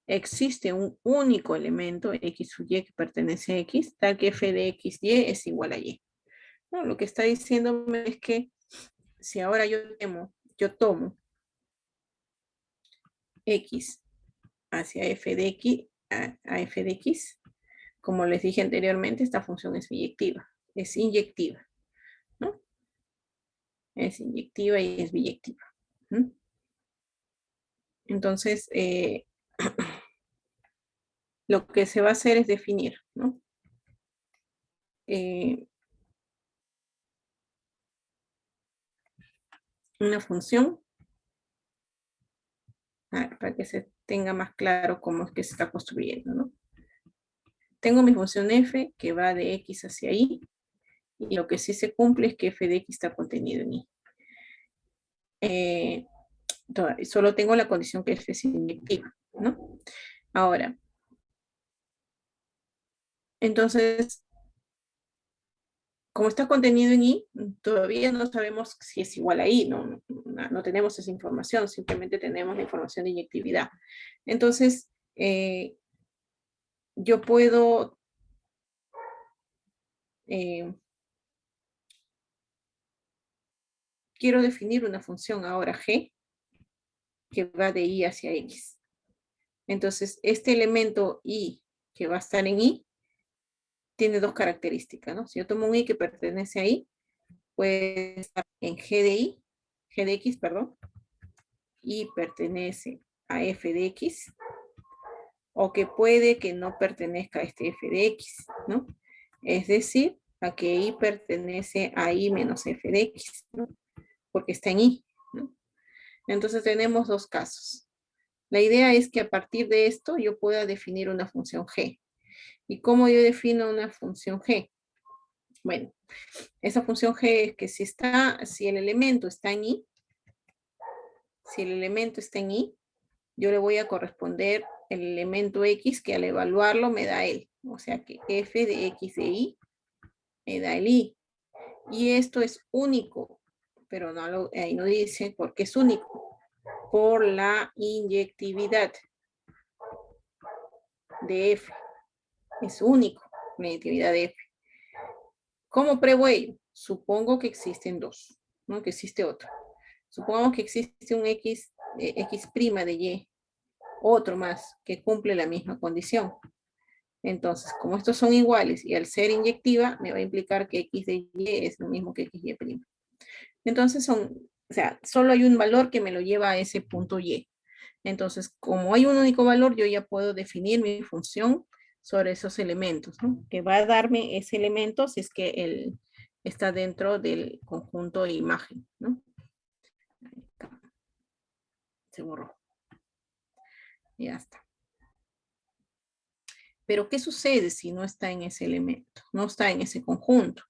existe un único elemento X sub Y que pertenece a X, tal que F de XY es igual a Y. No, lo que está diciéndome es que si ahora yo tomo X hacia F de X, a F de X, como les dije anteriormente, esta función es biyectiva, es inyectiva, ¿no? Es inyectiva y es biyectiva. ¿No? Entonces, lo que se va a hacer es definir, ¿no? Una función para que se tenga más claro cómo es que se está construyendo, ¿no? Tengo mi función f que va de x hacia y, y lo que sí se cumple es que f de x está contenido en y. Solo tengo la condición que f es inyectiva, ¿no? Ahora, entonces, como está contenido en i, todavía no sabemos si es igual a i, no tenemos esa información, simplemente tenemos la información de inyectividad. Entonces, yo puedo quiero definir una función ahora g que va de y hacia x. Entonces, este elemento y que va a estar en y tiene dos características, ¿no? Si yo tomo un y que pertenece a y, puede estar en g de y, g de x, perdón, y pertenece a f de x, o que puede que no pertenezca a este f de x, ¿no? Es decir, a que y pertenece a y menos f de x, ¿no? Porque está en y, ¿no? Entonces tenemos dos casos. La idea es que a partir de esto yo pueda definir una función g. ¿Y cómo yo defino una función g? Bueno, esa función g es que si el elemento está en y, yo le voy a corresponder el elemento x que al evaluarlo me da él. O sea que f de x de y me da el y. Y esto es único, pero ahí no dice por qué es único. Por la inyectividad de f. Es único, la inyectividad de f. ¿Cómo pruebo ello? Supongo que existen dos, ¿no? Que existe otro. Supongamos que existe un x de y, otro más, que cumple la misma condición. Entonces, como estos son iguales y al ser inyectiva, me va a implicar que x de y es lo mismo que xy'. Entonces solo hay un valor que me lo lleva a ese punto y. Entonces, como hay un único valor, yo ya puedo definir mi función sobre esos elementos, ¿no? Que va a darme ese elemento si es que él está dentro del conjunto de imagen, ¿no? Se borró. Ya está. Pero, ¿qué sucede si no está en ese elemento? No está en ese conjunto.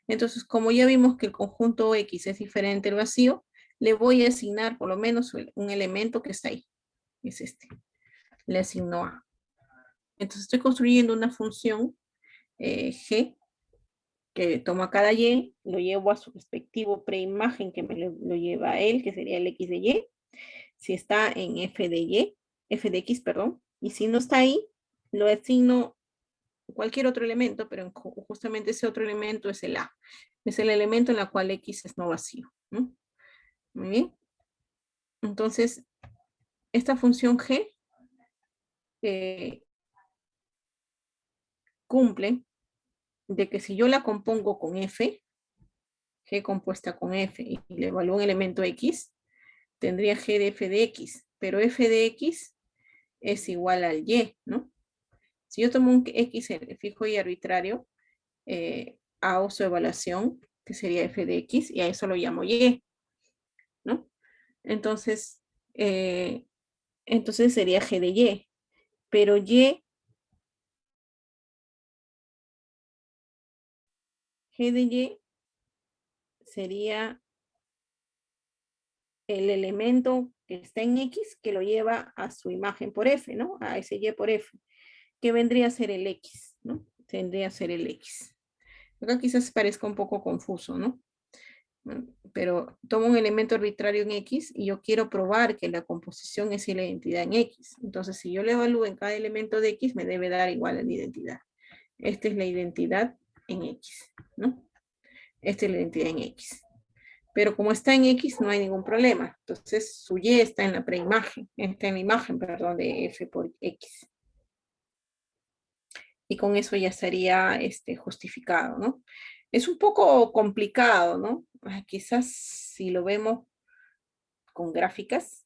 Entonces, como ya vimos que el conjunto X es diferente al vacío, le voy a asignar por lo menos un elemento que está ahí. Es este. Le asigno A. Entonces, estoy construyendo una función G que toma cada Y, lo llevo a su respectivo preimagen que me lo lleva a él, que sería el X de Y. Si está en f de X, perdón, y si no está ahí, lo asigno cualquier otro elemento, pero justamente ese otro elemento es el A. Es el elemento en el cual X es no vacío, ¿no? Muy bien. Entonces, esta función G cumple de que si yo la compongo con F, G compuesta con F, y le evalúo un elemento X, tendría G de F de X, pero F de X es igual al Y, ¿no? Si yo tomo un X fijo y arbitrario, hago su evaluación, que sería F de X, y a eso lo llamo Y, ¿no? Entonces, entonces sería G de Y, pero G de Y sería el elemento que está en X que lo lleva a su imagen por F, ¿no? A ese Y por F, que vendría a ser el X, ¿no? Tendría a ser el X. Acá quizás parezca un poco confuso, ¿no? Pero tomo un elemento arbitrario en X y yo quiero probar que la composición es la identidad en X. Entonces, si yo le evalúo en cada elemento de X, me debe dar igual a la identidad. Esta es la identidad en X, ¿no? Esta es la identidad en X. Pero como está en X, no hay ningún problema. Entonces, su Y está en la preimagen, está en la imagen, perdón, de F por X. Y con eso ya estaría justificado, ¿no? Es un poco complicado, ¿no? Quizás si lo vemos con gráficas,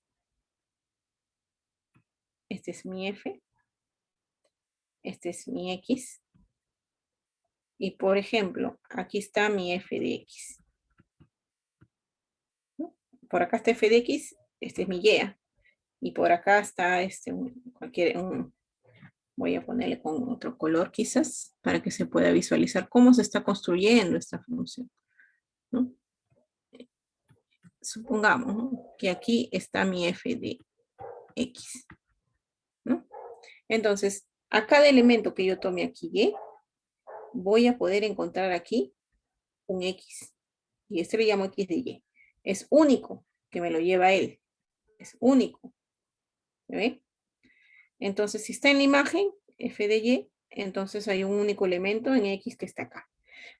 este es mi F, este es mi X, y por ejemplo, aquí está mi F de X. ¿No? Por acá está F de X, este es mi Y, y por acá está voy a ponerle con otro color quizás, para que se pueda visualizar cómo se está construyendo esta función, ¿no? Supongamos, ¿no?, que aquí está mi F de X, ¿no? Entonces, a cada elemento que yo tome aquí Y, voy a poder encontrar aquí un X. Y este le llamo X de Y. Es único que me lo lleva a él. Es único. ¿Se ve? Entonces, si está en la imagen, F de Y, entonces hay un único elemento en X que está acá.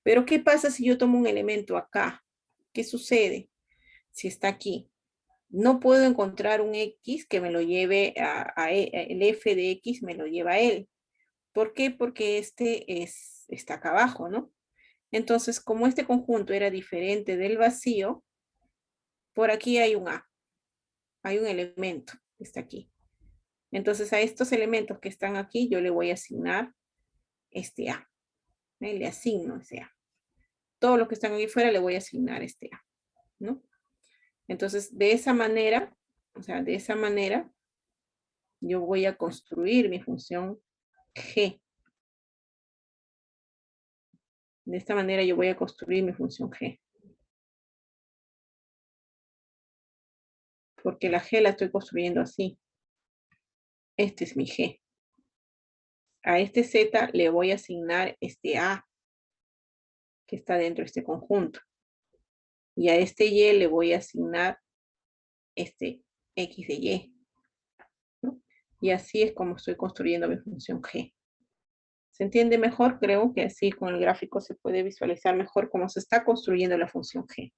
Pero, ¿qué pasa si yo tomo un elemento acá? ¿Qué sucede si está aquí? No puedo encontrar un X que me lo lleve el F de X me lo lleva a él. ¿Por qué? Porque está acá abajo, ¿no? Entonces, como este conjunto era diferente del vacío, por aquí hay un A, hay un elemento que está aquí. Entonces a estos elementos que están aquí yo le voy a asignar este A. Le asigno ese A. Todos los que están aquí fuera le voy a asignar este A, ¿no? Entonces de esa manera, o sea, de esa manera yo voy a construir mi función G. De esta manera yo voy a construir mi función G. Porque la G la estoy construyendo así. Este es mi G. A este Z le voy a asignar este A que está dentro de este conjunto. Y a este Y le voy a asignar este X de Y, ¿no? Y así es como estoy construyendo mi función G. ¿Se entiende mejor? Creo que así con el gráfico se puede visualizar mejor cómo se está construyendo la función G,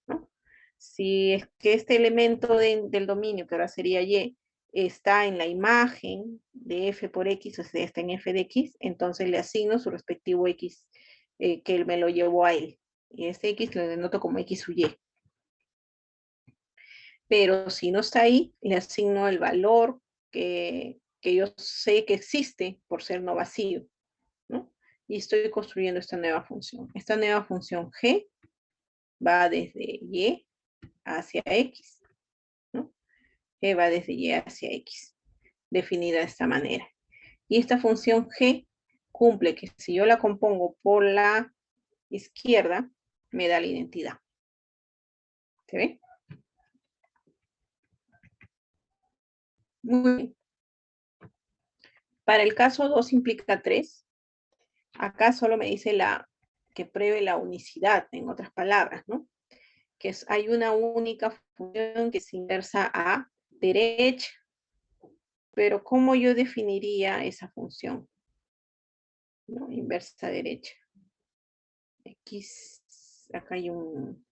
¿no? Si es que este elemento del dominio, que ahora sería Y, está en la imagen de f por x, o sea, está en f de x, entonces le asigno su respectivo x que él me lo llevó a él. Y este x lo denoto como x u y. Pero si no está ahí, le asigno el valor que yo sé que existe por ser no vacío, ¿no? Y estoy construyendo esta nueva función. Esta nueva función g va desde y hacia x, ¿no? G va desde y hacia x, definida de esta manera. Y esta función g cumple que si yo la compongo por la izquierda, me da la identidad. ¿Se ve? Muy bien. Para el caso 2 implica 3. Acá solo me dice que pruebe la unicidad, en otras palabras, ¿no? Que hay una única función que es inversa a derecha. Pero ¿cómo yo definiría esa función? ¿No? Inversa a derecha. X, acá hay un...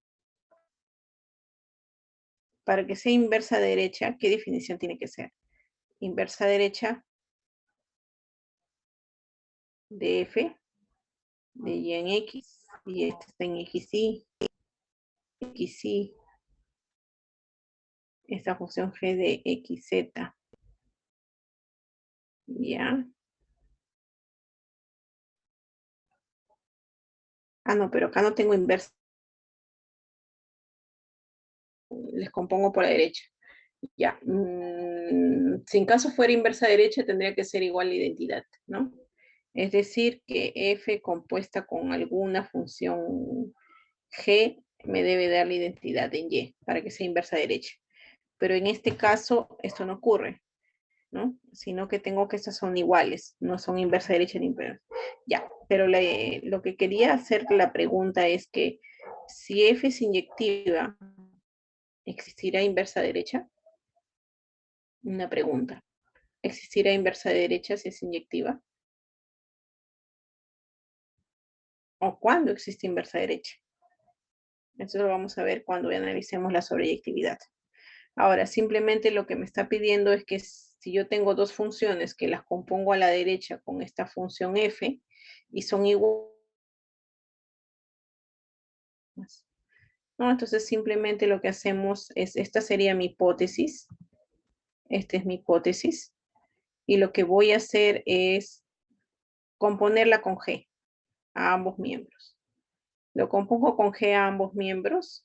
Para que sea inversa a derecha, ¿qué definición tiene que ser? Inversa a derecha de f de y en x, y este está en xy, esta función g de xz, ¿ya? Ah, no, pero acá no tengo inversa. Les compongo por la derecha. Ya. Si en caso fuera inversa derecha, tendría que ser igual la identidad, ¿no? Es decir, que f compuesta con alguna función g me debe dar la identidad en y para que sea inversa derecha. Pero en este caso, esto no ocurre, ¿no? Sino que tengo que estas son iguales, no son inversa derecha ni inversa. Ya, pero lo que quería hacer la pregunta es que si f es inyectiva, ¿existirá inversa derecha? Una pregunta. ¿Existirá inversa derecha si es inyectiva? ¿O cuándo existe inversa derecha? Eso lo vamos a ver cuando analicemos la sobreyectividad. Ahora, simplemente lo que me está pidiendo es que si yo tengo dos funciones que las compongo a la derecha con esta función f y son iguales, ¿no? Entonces simplemente lo que hacemos es, esta sería mi hipótesis, esta es mi hipótesis, y lo que voy a hacer es componerla con g a ambos miembros. Lo compongo con g a ambos miembros.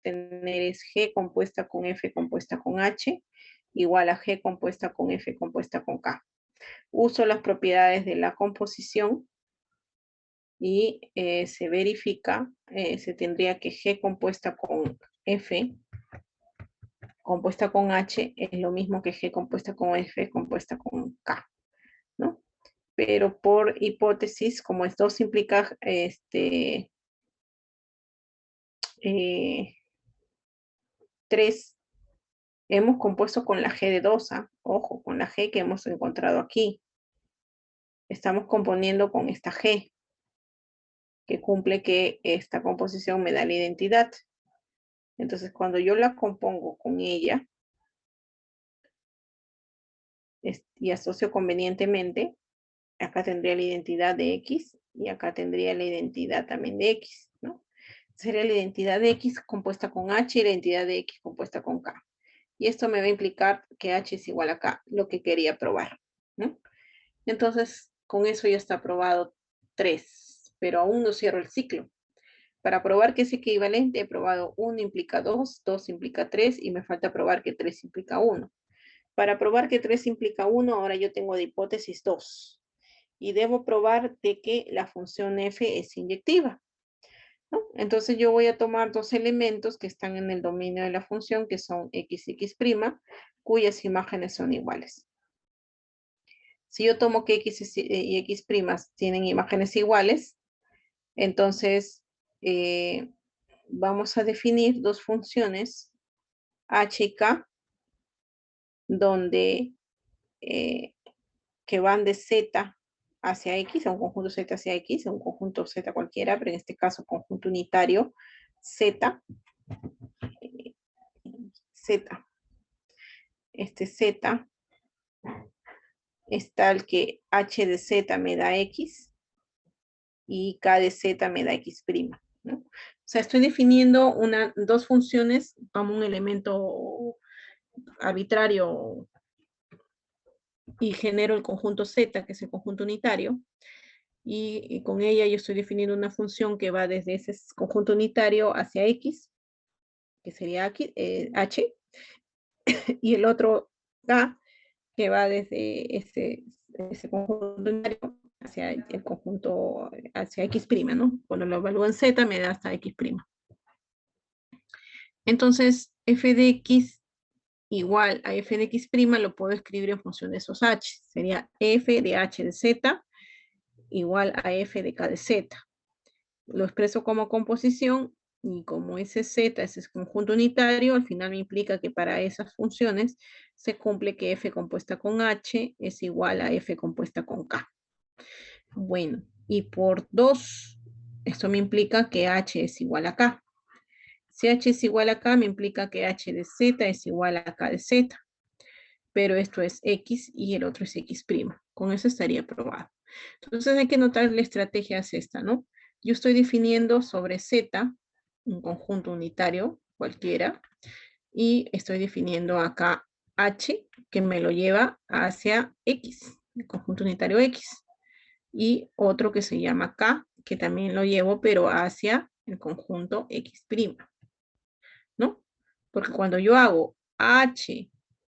Tener es g compuesta con f compuesta con h igual a g compuesta con f compuesta con k. Uso las propiedades de la composición y se verifica, se tendría que g compuesta con f compuesta con h es lo mismo que g compuesta con f compuesta con k, ¿no? Pero por hipótesis, como esto implica 3, hemos compuesto con la G de 2, ojo, con la G que hemos encontrado aquí. Estamos componiendo con esta G, que cumple que esta composición me da la identidad. Entonces, cuando yo la compongo con ella y asocio convenientemente, acá tendría la identidad de X y acá tendría la identidad también de X, ¿no? Sería la identidad de X compuesta con H y la identidad de X compuesta con K. Y esto me va a implicar que h es igual a k, lo que quería probar, ¿no? Entonces, con eso ya está probado 3, pero aún no cierro el ciclo. Para probar que es equivalente, he probado 1 implica 2, 2 implica 3, y me falta probar que 3 implica 1. Para probar que 3 implica 1, ahora yo tengo de hipótesis 2. Y debo probar de que la función f es inyectiva, ¿no? Entonces yo voy a tomar dos elementos que están en el dominio de la función, que son x y x', cuyas imágenes son iguales. Si yo tomo que x y x' tienen imágenes iguales, entonces vamos a definir dos funciones, h y k, donde que van de z hacia x, a un conjunto z hacia x, a un conjunto z cualquiera, pero en este caso conjunto unitario z, z. Este z es tal que h de z me da x y k de z me da x', ¿no? O sea, estoy definiendo dos funciones como un elemento arbitrario y genero el conjunto z, que es el conjunto unitario, y con ella yo estoy definiendo una función que va desde ese conjunto unitario hacia x, que sería aquí, h, y el otro k, que va desde ese conjunto unitario hacia el conjunto, hacia x', ¿no? Cuando lo evalúo en z me da hasta x'. Entonces, f de x igual a f de x' lo puedo escribir en función de esos h. Sería f de h de z igual a f de k de z. Lo expreso como composición y como ese z es conjunto unitario, al final me implica que para esas funciones se cumple que f compuesta con h es igual a f compuesta con k. Bueno, y por 2, esto me implica que h es igual a k. Si h es igual a k, me implica que h de z es igual a k de z. Pero esto es x y el otro es x'. Con eso estaría probado. Entonces hay que notar la estrategia es esta, ¿no? Yo estoy definiendo sobre z un conjunto unitario cualquiera y estoy definiendo acá h que me lo lleva hacia x, el conjunto unitario x, y otro que se llama k que también lo llevo pero hacia el conjunto x', ¿no? Porque cuando yo hago h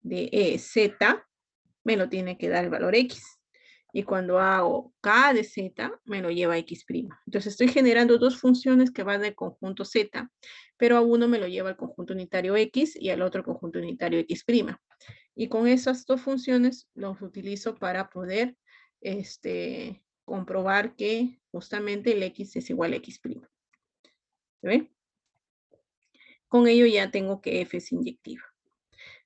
de z, me lo tiene que dar el valor x. Y cuando hago k de z, me lo lleva a x'. Entonces estoy generando dos funciones que van del conjunto z, pero a uno me lo lleva al conjunto unitario x y al otro conjunto unitario x'. Y con esas dos funciones los utilizo para poder comprobar que justamente el x es igual a x'. ¿Se ve? Con ello ya tengo que f es inyectiva.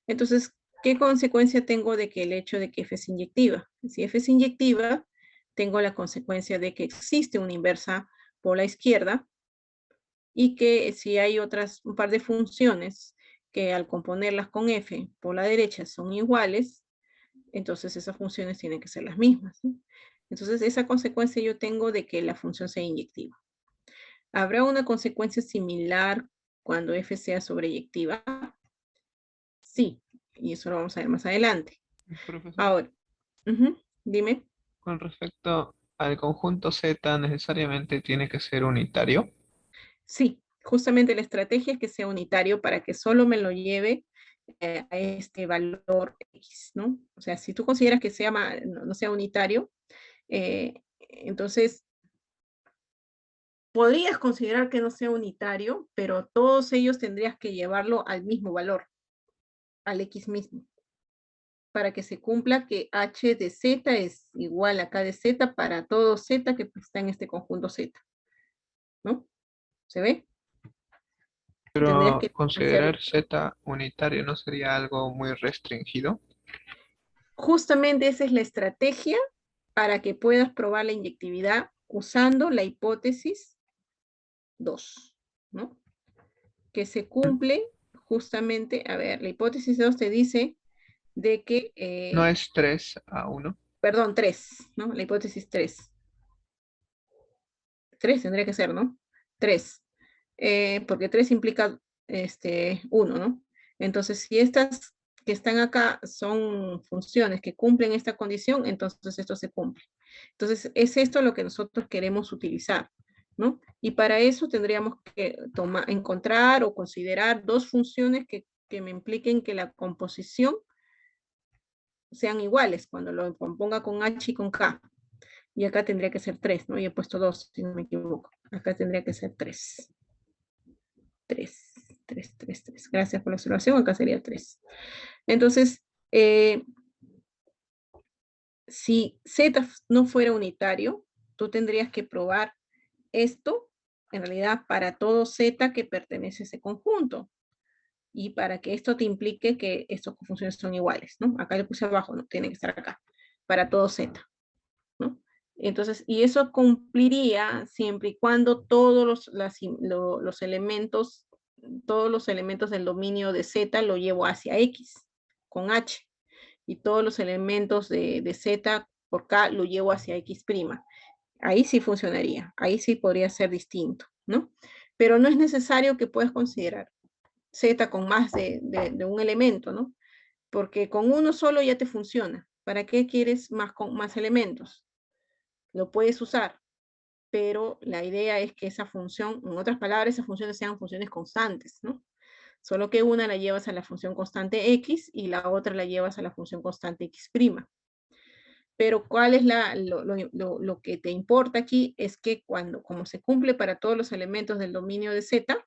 Entonces, ¿qué consecuencia tengo de que el hecho de que f es inyectiva? Si f es inyectiva, tengo la consecuencia de que existe una inversa por la izquierda y que si hay un par de funciones que al componerlas con f por la derecha son iguales, entonces esas funciones tienen que ser las mismas, ¿sí? Entonces, esa consecuencia yo tengo de que la función sea inyectiva. ¿Habrá una consecuencia similar cuando f sea sobreyectiva? Sí, y eso lo vamos a ver más adelante. Profesor, Ahora, dime. con respecto al conjunto Z, ¿necesariamente tiene que ser unitario? Sí, justamente la estrategia es que sea unitario para que solo me lo lleve a este valor X, ¿no? O sea, si tú consideras que no sea unitario, entonces podrías considerar que no sea unitario, pero todos ellos tendrías que llevarlo al mismo valor, al X mismo, para que se cumpla que h de z es igual a k de z para todo z que está en este conjunto z, ¿no? ¿Se ve? Tendrías Pero que hacer considerar Z unitario no sería algo muy restringido. justamente esa es la estrategia para que puedas probar la inyectividad usando la hipótesis 2, ¿no? Que se cumple justamente, a ver, la hipótesis 2 te dice de que, No es 3-1. perdón, 3, ¿no? La hipótesis 3. 3 tendría que ser, ¿no? 3. Porque 3 implica 1, ¿no? Entonces, si estas que están acá son funciones que cumplen esta condición, entonces esto se cumple. Entonces, es esto lo que nosotros queremos utilizar, ¿no? Y para eso tendríamos que encontrar o considerar dos funciones que me impliquen que la composición sean iguales cuando lo componga con H y con K. Y acá tendría que ser 3, ¿no? Y he puesto 2, si no me equivoco. Acá tendría que ser 3. 3, 3, 3, 3. Gracias por la observación, acá sería 3. Entonces, si Z no fuera unitario, tú tendrías que probar esto, en realidad, para todo Z que pertenece a ese conjunto. Y para que esto te implique que estas funciones son iguales, ¿no? Acá le puse abajo, no, tiene que estar acá. Para todo Z, ¿no? Entonces, y eso cumpliría siempre y cuando todos los elementos, todos los elementos del dominio de Z lo llevo hacia X, con H. Y todos los elementos de Z por K lo llevo hacia X'. Ahí sí funcionaría, ahí sí podría ser distinto, ¿no? Pero no es necesario que puedas considerar Z con más de un elemento, ¿no? Porque con uno solo ya te funciona. ¿Para qué quieres con más elementos? Lo puedes usar, pero la idea es que esa función, en otras palabras, esas funciones sean funciones constantes, ¿no? Solo que una la llevas a la función constante X y la otra la llevas a la función constante X'. Pero ¿cuál es lo que te importa aquí? Es que como se cumple para todos los elementos del dominio de Z,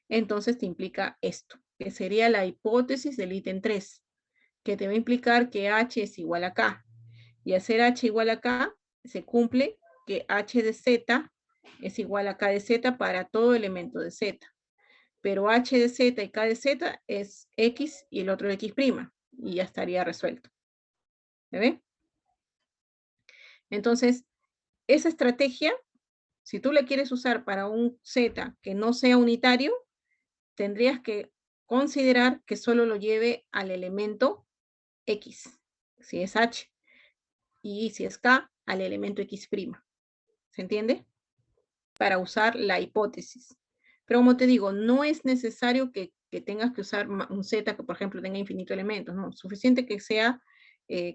entonces te implica esto, que sería la hipótesis del ítem 3, que te va a implicar que H es igual a K. Y hacer H igual a K, se cumple que H de Z es igual a K de Z para todo elemento de Z. Pero H de Z y K de Z es X y el otro X'. Y ya estaría resuelto. ¿Se ve? Entonces, esa estrategia, si tú la quieres usar para un Z que no sea unitario, tendrías que considerar que solo lo lleve al elemento X, si es H, y si es K, al elemento X'. ¿Se entiende? Para usar la hipótesis. Pero como te digo, no es necesario que tengas que usar un Z que, por ejemplo, tenga infinito elementos, ¿no? Suficiente que sea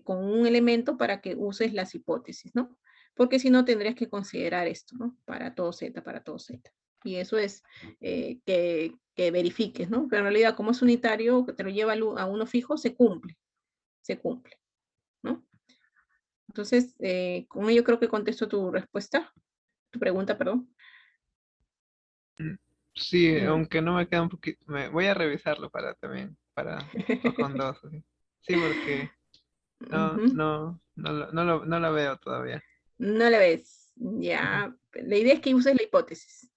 con un elemento para que uses las hipótesis, ¿no? Porque si no, tendrías que considerar esto, ¿no? Para todo Z, para todo Z. Y eso es que verifiques, ¿no? Pero en realidad, como es unitario, que te lo lleva a uno fijo, se cumple, ¿no? Entonces, con ello creo que contesto tu respuesta, tu pregunta, perdón. Sí, Mm. aunque no me queda un poquito, voy a revisarlo para también, o con dos, así. Sí, porque Ujú. no la veo todavía. No la ves. Ujú. Ya, la idea es que uses la hipótesis.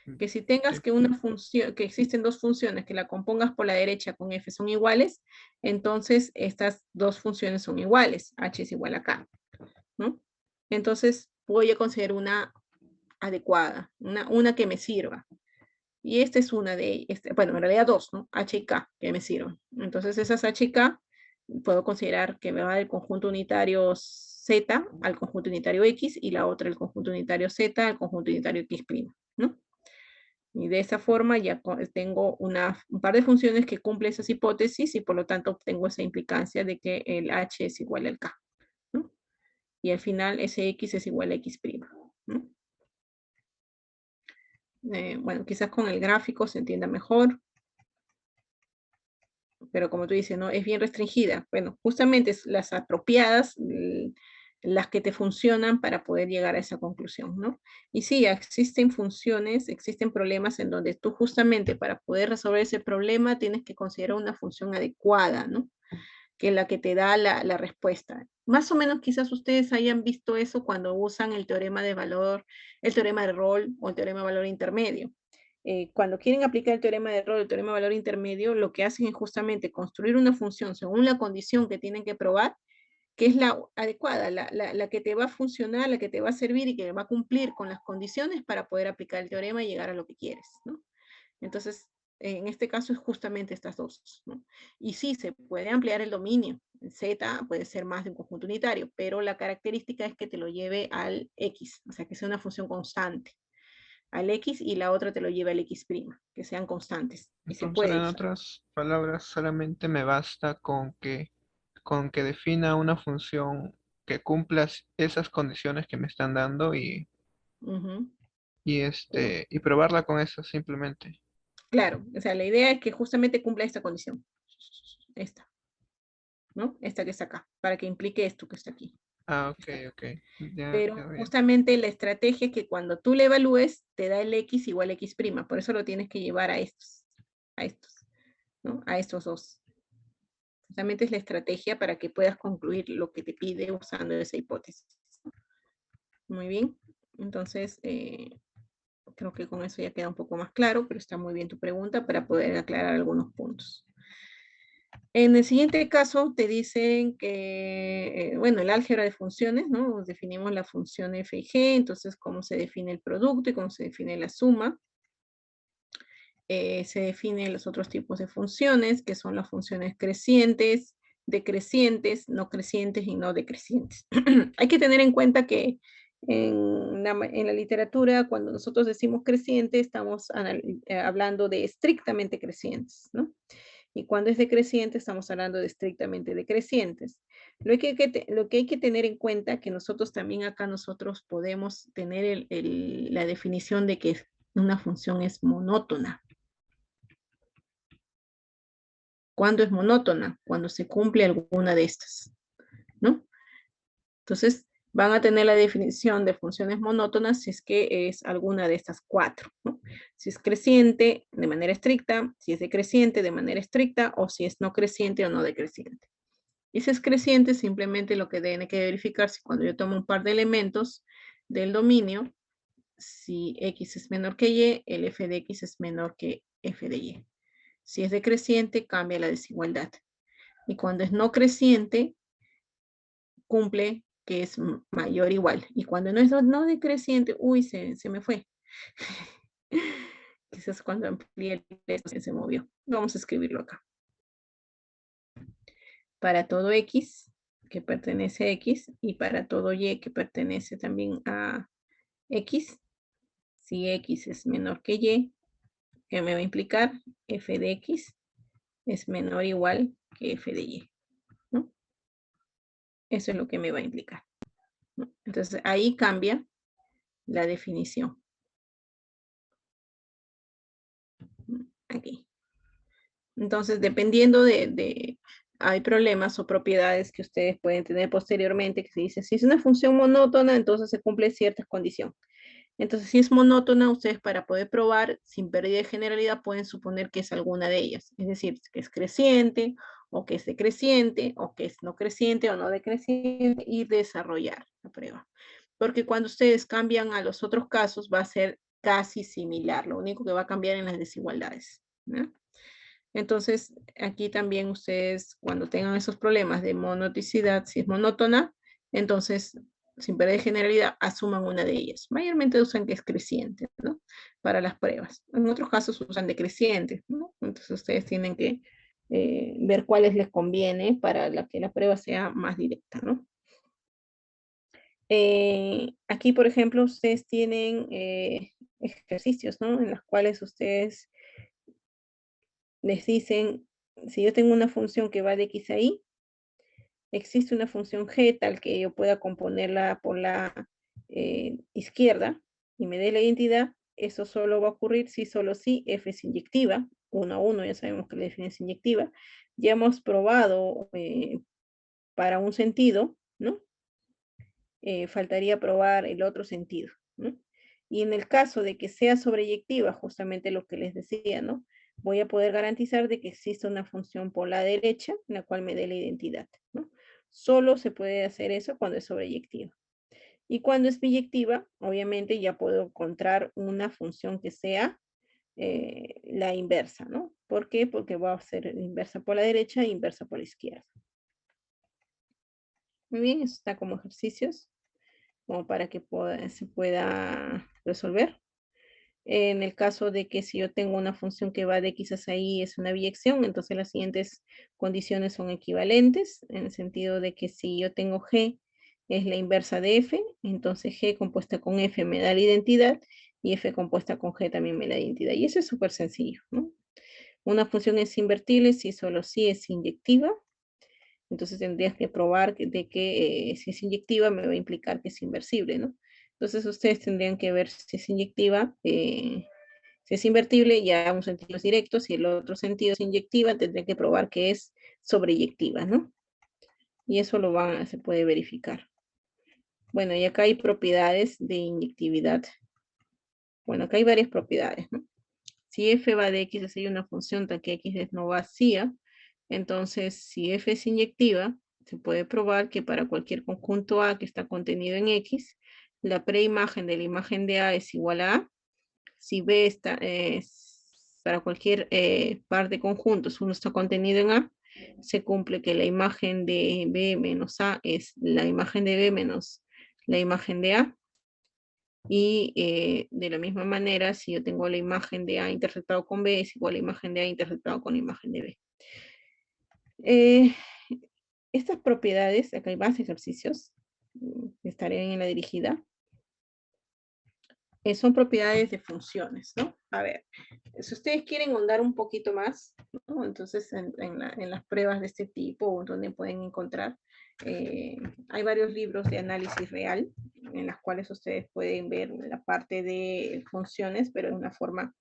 Mm, Que si tengas sí. que una función, que existen dos funciones que la compongas por la derecha con f son iguales, entonces estas dos funciones son iguales. H es igual a K, ¿no? Entonces voy a considerar una adecuada, una que me sirva. Y esta es una de ellas, bueno, en realidad dos, ¿no? H y K que me sirven. Entonces esas H y K puedo considerar que me va del conjunto unitario Z al conjunto unitario X y la otra el conjunto unitario Z al conjunto unitario X', ¿no? Y de esa forma ya tengo un par de funciones que cumplen esas hipótesis y por lo tanto obtengo esa implicancia de que el H es igual al K, ¿no? Y al final ese X es igual a X', ¿no? Bueno, quizás con el gráfico se entienda mejor, pero como tú dices, ¿no? Es bien restringida. Bueno, justamente es las apropiadas, las que te funcionan para poder llegar a esa conclusión, ¿no? Y sí, existen funciones, existen problemas en donde tú justamente para poder resolver ese problema tienes que considerar una función adecuada, ¿no? Que es la que te da la respuesta. Más o menos quizás ustedes hayan visto eso cuando usan el teorema de valor, el teorema de rol o el teorema de valor intermedio. Cuando quieren aplicar el teorema de rol, el teorema de valor intermedio, lo que hacen es justamente construir una función según la condición que tienen que probar, que es la adecuada, la que te va a funcionar, la que te va a servir y que va a cumplir con las condiciones para poder aplicar el teorema y llegar a lo que quieres, ¿no? Entonces, en este caso es justamente estas dos, ¿no? Y sí, se puede ampliar el dominio. Z puede ser más de un conjunto unitario, pero la característica es que te lo lleve al X, o sea, que sea una función constante. al X y la otra te lo lleva al X', que sean constantes. Y se Entonces, puede en usar. otras palabras, solamente me basta con que defina una función que cumpla esas condiciones que me están dando Ujú. y probarla con eso simplemente. Claro, o sea, la idea es que justamente cumpla esta condición. Esta, ¿no? Esta que está acá, para que implique esto que está aquí. Ah, ok, Está acá. ok. Ya, ya Pero veo. justamente la estrategia es que cuando tú le evalúes, te da el X igual a X'. Por eso lo tienes que llevar a estos, ¿no? A estos dos. Justamente es la estrategia para que puedas concluir lo que te pide usando esa hipótesis. Muy bien. Entonces, creo que con eso ya queda un poco más claro, pero está muy bien tu pregunta para poder aclarar algunos puntos. En el siguiente caso te dicen que, bueno, el álgebra de funciones, ¿no? Definimos la función f y g, entonces cómo se define el producto y cómo se define la suma. Se definen los otros tipos de funciones, que son las funciones crecientes, decrecientes, no crecientes y no decrecientes. Hay que tener en cuenta que en la literatura, cuando nosotros decimos creciente, estamos hablando de estrictamente crecientes, ¿no? Y cuando es decreciente, estamos hablando de estrictamente decrecientes. Lo que hay que tener en cuenta que nosotros también acá nosotros podemos tener la definición de que una función es monótona. ¿Cuándo es monótona? Cuando se cumple alguna de estas, ¿no? Entonces, van a tener la definición de funciones monótonas si es que es alguna de estas cuatro, ¿no? Si es creciente de manera estricta, si es decreciente de manera estricta, o si es no creciente o no decreciente. Y si es creciente, simplemente lo que tiene que verificar si cuando yo tomo un par de elementos del dominio, si X es menor que Y, el f de X es menor que f de Y. Si es decreciente, cambia la desigualdad. Y cuando es no creciente, cumple que es mayor o igual. Y cuando no es no decreciente, uy, se me fue. Quizás cuando amplié el se movió. Vamos a escribirlo acá. Para todo X que pertenece a X y para todo Y que pertenece también a X, si X es menor que Y, ¿qué me va a implicar? F de X es menor o igual que F de Y, ¿no? Eso es lo que me va a implicar, ¿no? Entonces ahí cambia la definición. Aquí. Entonces, dependiendo hay problemas o propiedades que ustedes pueden tener posteriormente que se dice, si es una función monótona, entonces se cumple ciertas condiciones. Entonces, si es monótona, ustedes para poder probar sin pérdida de generalidad pueden suponer que es alguna de ellas. Es decir, que es creciente, o que es decreciente, o que es no creciente o no decreciente, y desarrollar la prueba. Porque cuando ustedes cambian a los otros casos, va a ser casi similar. Lo único que va a cambiar en las desigualdades, ¿no? Entonces, aquí también ustedes, cuando tengan esos problemas de monoticidad, si es monótona, entonces, sin perder generalidad, asuman una de ellas. Mayormente usan que es creciente, ¿no? Para las pruebas. En otros casos usan decreciente, ¿no? Entonces, ustedes tienen que ver cuáles les conviene para que la prueba sea más directa, ¿no? Aquí, por ejemplo, ustedes tienen ejercicios, ¿no? En los cuales ustedes les dicen, si yo tengo una función que va de X a Y, existe una función G tal que yo pueda componerla por la izquierda y me dé la identidad, eso solo va a ocurrir si solo si F es inyectiva, 1 a 1, ya sabemos que la definición es inyectiva. Ya hemos probado para un sentido, ¿no? Faltaría probar el otro sentido, ¿no? Y en el caso de que sea sobreyectiva, justamente lo que les decía, ¿no? Voy a poder garantizar de que existe una función por la derecha, la cual me dé la identidad, ¿no? Solo se puede hacer eso cuando es sobreyectiva. Y cuando es biyectiva, obviamente ya puedo encontrar una función que sea la inversa, ¿no? ¿Por qué? Porque va a ser inversa por la derecha e inversa por la izquierda. Muy bien, eso está como ejercicios, como para que se pueda resolver. En el caso de que si yo tengo una función que va de X a Y es una biyección, entonces las siguientes condiciones son equivalentes, en el sentido de que si yo tengo G es la inversa de F, entonces G compuesta con F me da la identidad, y f compuesta con g también me da identidad. Y eso es súper sencillo, ¿no? Una función es invertible si solo si es inyectiva. Entonces tendrías que probar de que si es inyectiva me va a implicar que es inversible, ¿no? Entonces ustedes tendrían que ver si es inyectiva, si es invertible, ya un sentido es directo, si el otro sentido es inyectiva, tendrían que probar que es sobreyectiva, ¿no? Y eso se puede verificar. Bueno, y acá hay propiedades de inyectividad. Bueno, acá hay varias propiedades, ¿no? Si f va de x, es una función tal que x es no vacía, entonces si f es inyectiva, se puede probar que para cualquier conjunto A que está contenido en x, la preimagen de la imagen de A es igual a A. Si B está, para cualquier par de conjuntos, uno está contenido en A, se cumple que la imagen de B menos A es la imagen de B menos la imagen de A. Y de la misma manera, si yo tengo la imagen de A interceptado con B, es igual a la imagen de A interceptado con la imagen de B. Estas propiedades, acá hay más ejercicios, estarían en la dirigida, son propiedades de funciones, ¿no? A ver, si ustedes quieren ahondar un poquito más, ¿no? Entonces en las pruebas de este tipo, donde pueden encontrar, hay varios libros de análisis real, en las cuales ustedes pueden ver la parte de funciones, pero de una forma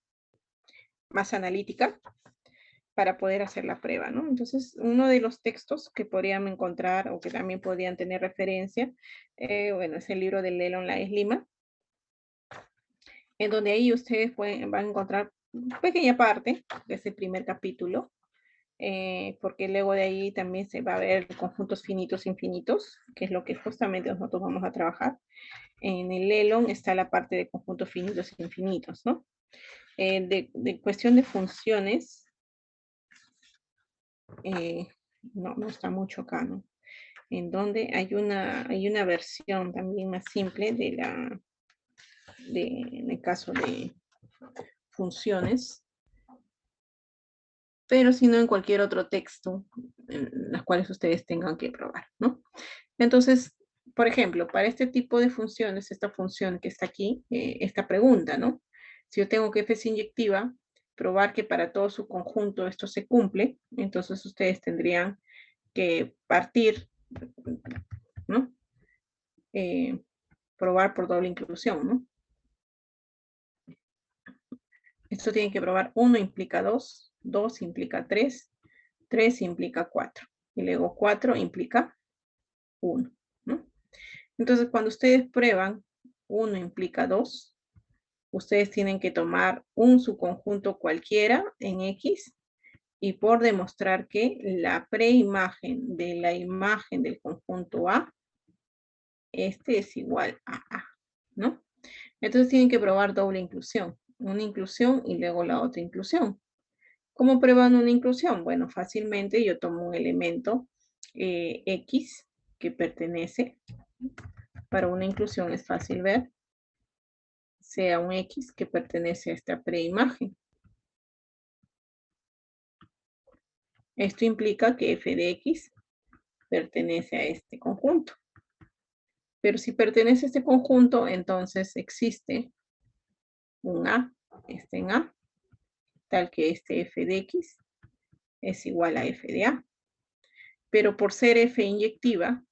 más analítica, para poder hacer la prueba, ¿no? Entonces, uno de los textos que podrían encontrar o que también podrían tener referencia, bueno, es el libro de Lelon Laes Lima, en donde ahí ustedes van a encontrar una pequeña parte de ese primer capítulo, porque luego de ahí también se va a ver conjuntos finitos infinitos, que es lo que justamente nosotros vamos a trabajar. En el Lelon está la parte de conjuntos finitos e infinitos, ¿no? De cuestión de funciones, no está mucho acá, ¿no? En donde hay una versión también más simple en el caso de funciones, pero si no en cualquier otro texto en las cuales ustedes tengan que probar, ¿no? Entonces, por ejemplo, para este tipo de funciones, esta función que está aquí, esta pregunta, ¿no? Si yo tengo que f es inyectiva, probar que para todo su conjunto esto se cumple, entonces ustedes tendrían que partir, ¿no? Probar por doble inclusión, ¿no? Esto tienen que probar 1 implica 2, 2 implica 3, 3 implica 4, y luego 4 implica 1, ¿no? Entonces, cuando ustedes prueban 1 implica 2, ustedes tienen que tomar un subconjunto cualquiera en X y por demostrar que la preimagen de la imagen del conjunto A, este es igual a A, ¿no? Entonces tienen que probar doble inclusión, una inclusión y luego la otra inclusión. ¿Cómo prueban una inclusión? Bueno, fácilmente yo tomo un elemento X que pertenece, para una inclusión es fácil ver, sea un X que pertenece a esta preimagen. Esto implica que f de X pertenece a este conjunto. Pero si pertenece a este conjunto, entonces existe un A, este en A, tal que este f de X es igual a f de A. Pero por ser f inyectiva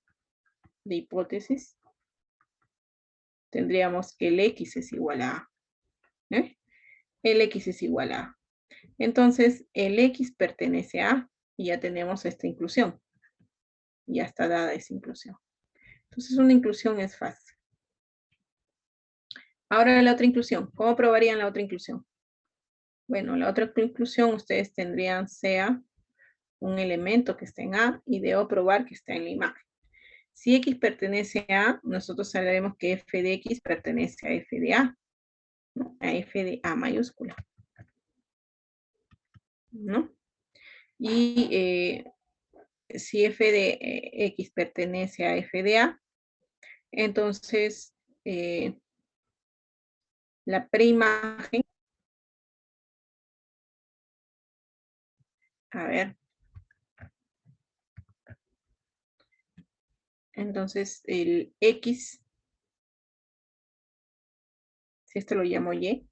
de hipótesis, tendríamos que el X es igual a A. ¿Eh? El X es igual a A. Entonces, el X pertenece a A y ya tenemos esta inclusión. Ya está dada esa inclusión. Entonces, una inclusión es fácil. Ahora la otra inclusión. ¿Cómo probarían la otra inclusión? Bueno, la otra inclusión ustedes tendrían sea un elemento que esté en A y debo probar que está en la imagen. Si X pertenece a A, nosotros sabremos que f de X pertenece a f de A, ¿no? A f de A mayúscula, ¿no? Y si f de X pertenece a f de A, entonces la preimagen, a ver, entonces el X Si esto lo llamo Y,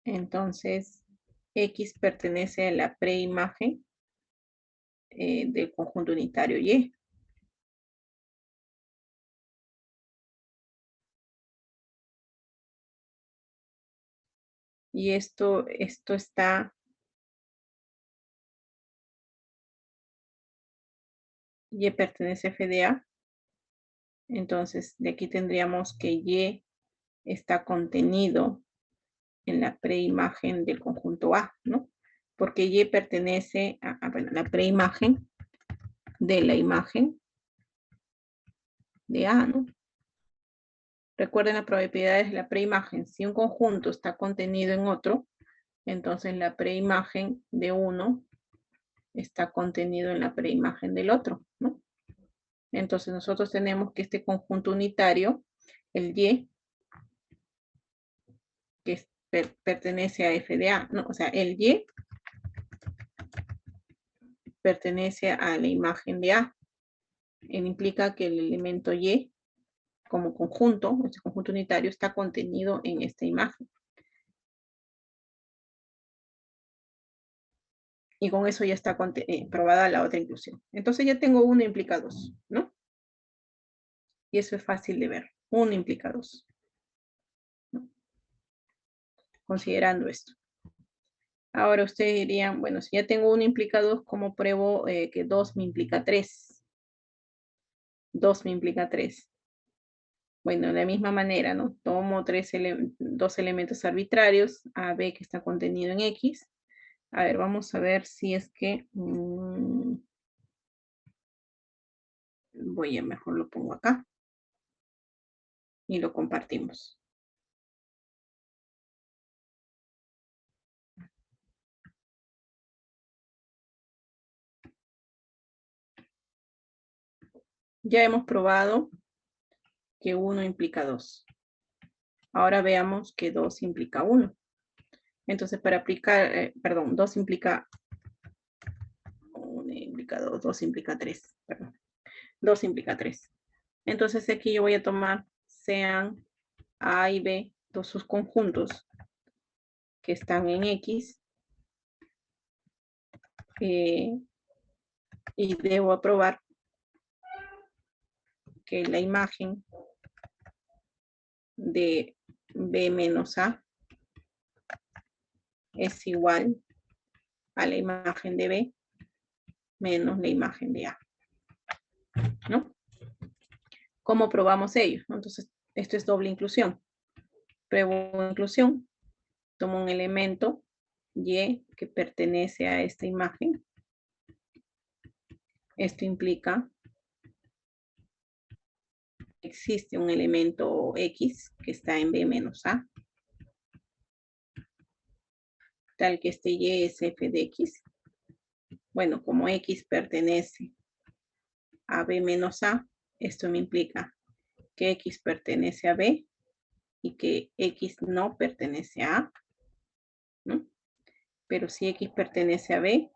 entonces X pertenece a la preimagen del conjunto unitario Y. Y esto está, Y pertenece a FDA. Entonces, de aquí tendríamos que Y está contenido en la preimagen del conjunto A, ¿no? Porque Y pertenece a bueno, la preimagen de la imagen de A, ¿no? Recuerden las propiedades de la preimagen. Si un conjunto está contenido en otro, entonces la preimagen de uno está contenido en la preimagen del otro, ¿no? Entonces nosotros tenemos que este conjunto unitario, el Y, que pertenece a F de A, ¿no? O sea, el Y pertenece a la imagen de A. Implica que el elemento Y como conjunto, este conjunto unitario, está contenido en esta imagen. Y con eso ya está probada la otra inclusión. Entonces ya tengo 1 implica 2, ¿no? Y eso es fácil de ver. 1 implica 2, ¿no? Considerando esto. Ahora ustedes dirían, bueno, si ya tengo 1 implica 2, ¿cómo pruebo que 2 me implica 3? 2 me implica 3. Bueno, de la misma manera, ¿no? Tomo 2 elementos arbitrarios, A, B, que está contenido en X. A ver, vamos a ver si es que... voy a mejor lo pongo acá. Y lo compartimos. Ya hemos probado que 1 implica 2. Ahora veamos que 2 implica 1. Entonces, para aplicar, perdón, 2 implica 1 implica 2, 2 implica 3, perdón. 2 implica 3. Entonces, aquí yo voy a tomar sean A y B, dos subconjuntos que están en X, y debo probar que la imagen de B menos A es igual a la imagen de B menos la imagen de A, ¿no? ¿Cómo probamos ello? Entonces, esto es doble inclusión. Pruebo inclusión, tomo un elemento Y que pertenece a esta imagen. Esto implica que existe un elemento X que está en B menos A, tal que este Y es F de X. Bueno, como X pertenece a B menos A, esto me implica que X pertenece a B y que X no pertenece a A, ¿no? Pero si X pertenece a B,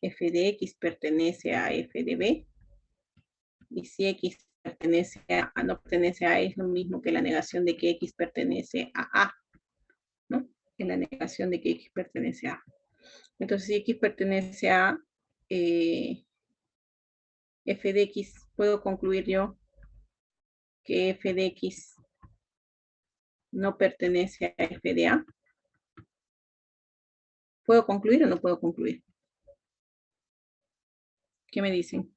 F de X pertenece a F de B, y si X pertenece a, no pertenece a, es lo mismo que la negación de que X pertenece a, ¿no? En la negación de que X pertenece a. Entonces, si X pertenece a F de X, puedo concluir yo que F de X no pertenece a F de A. ¿Puedo concluir o no puedo concluir? ¿Qué me dicen?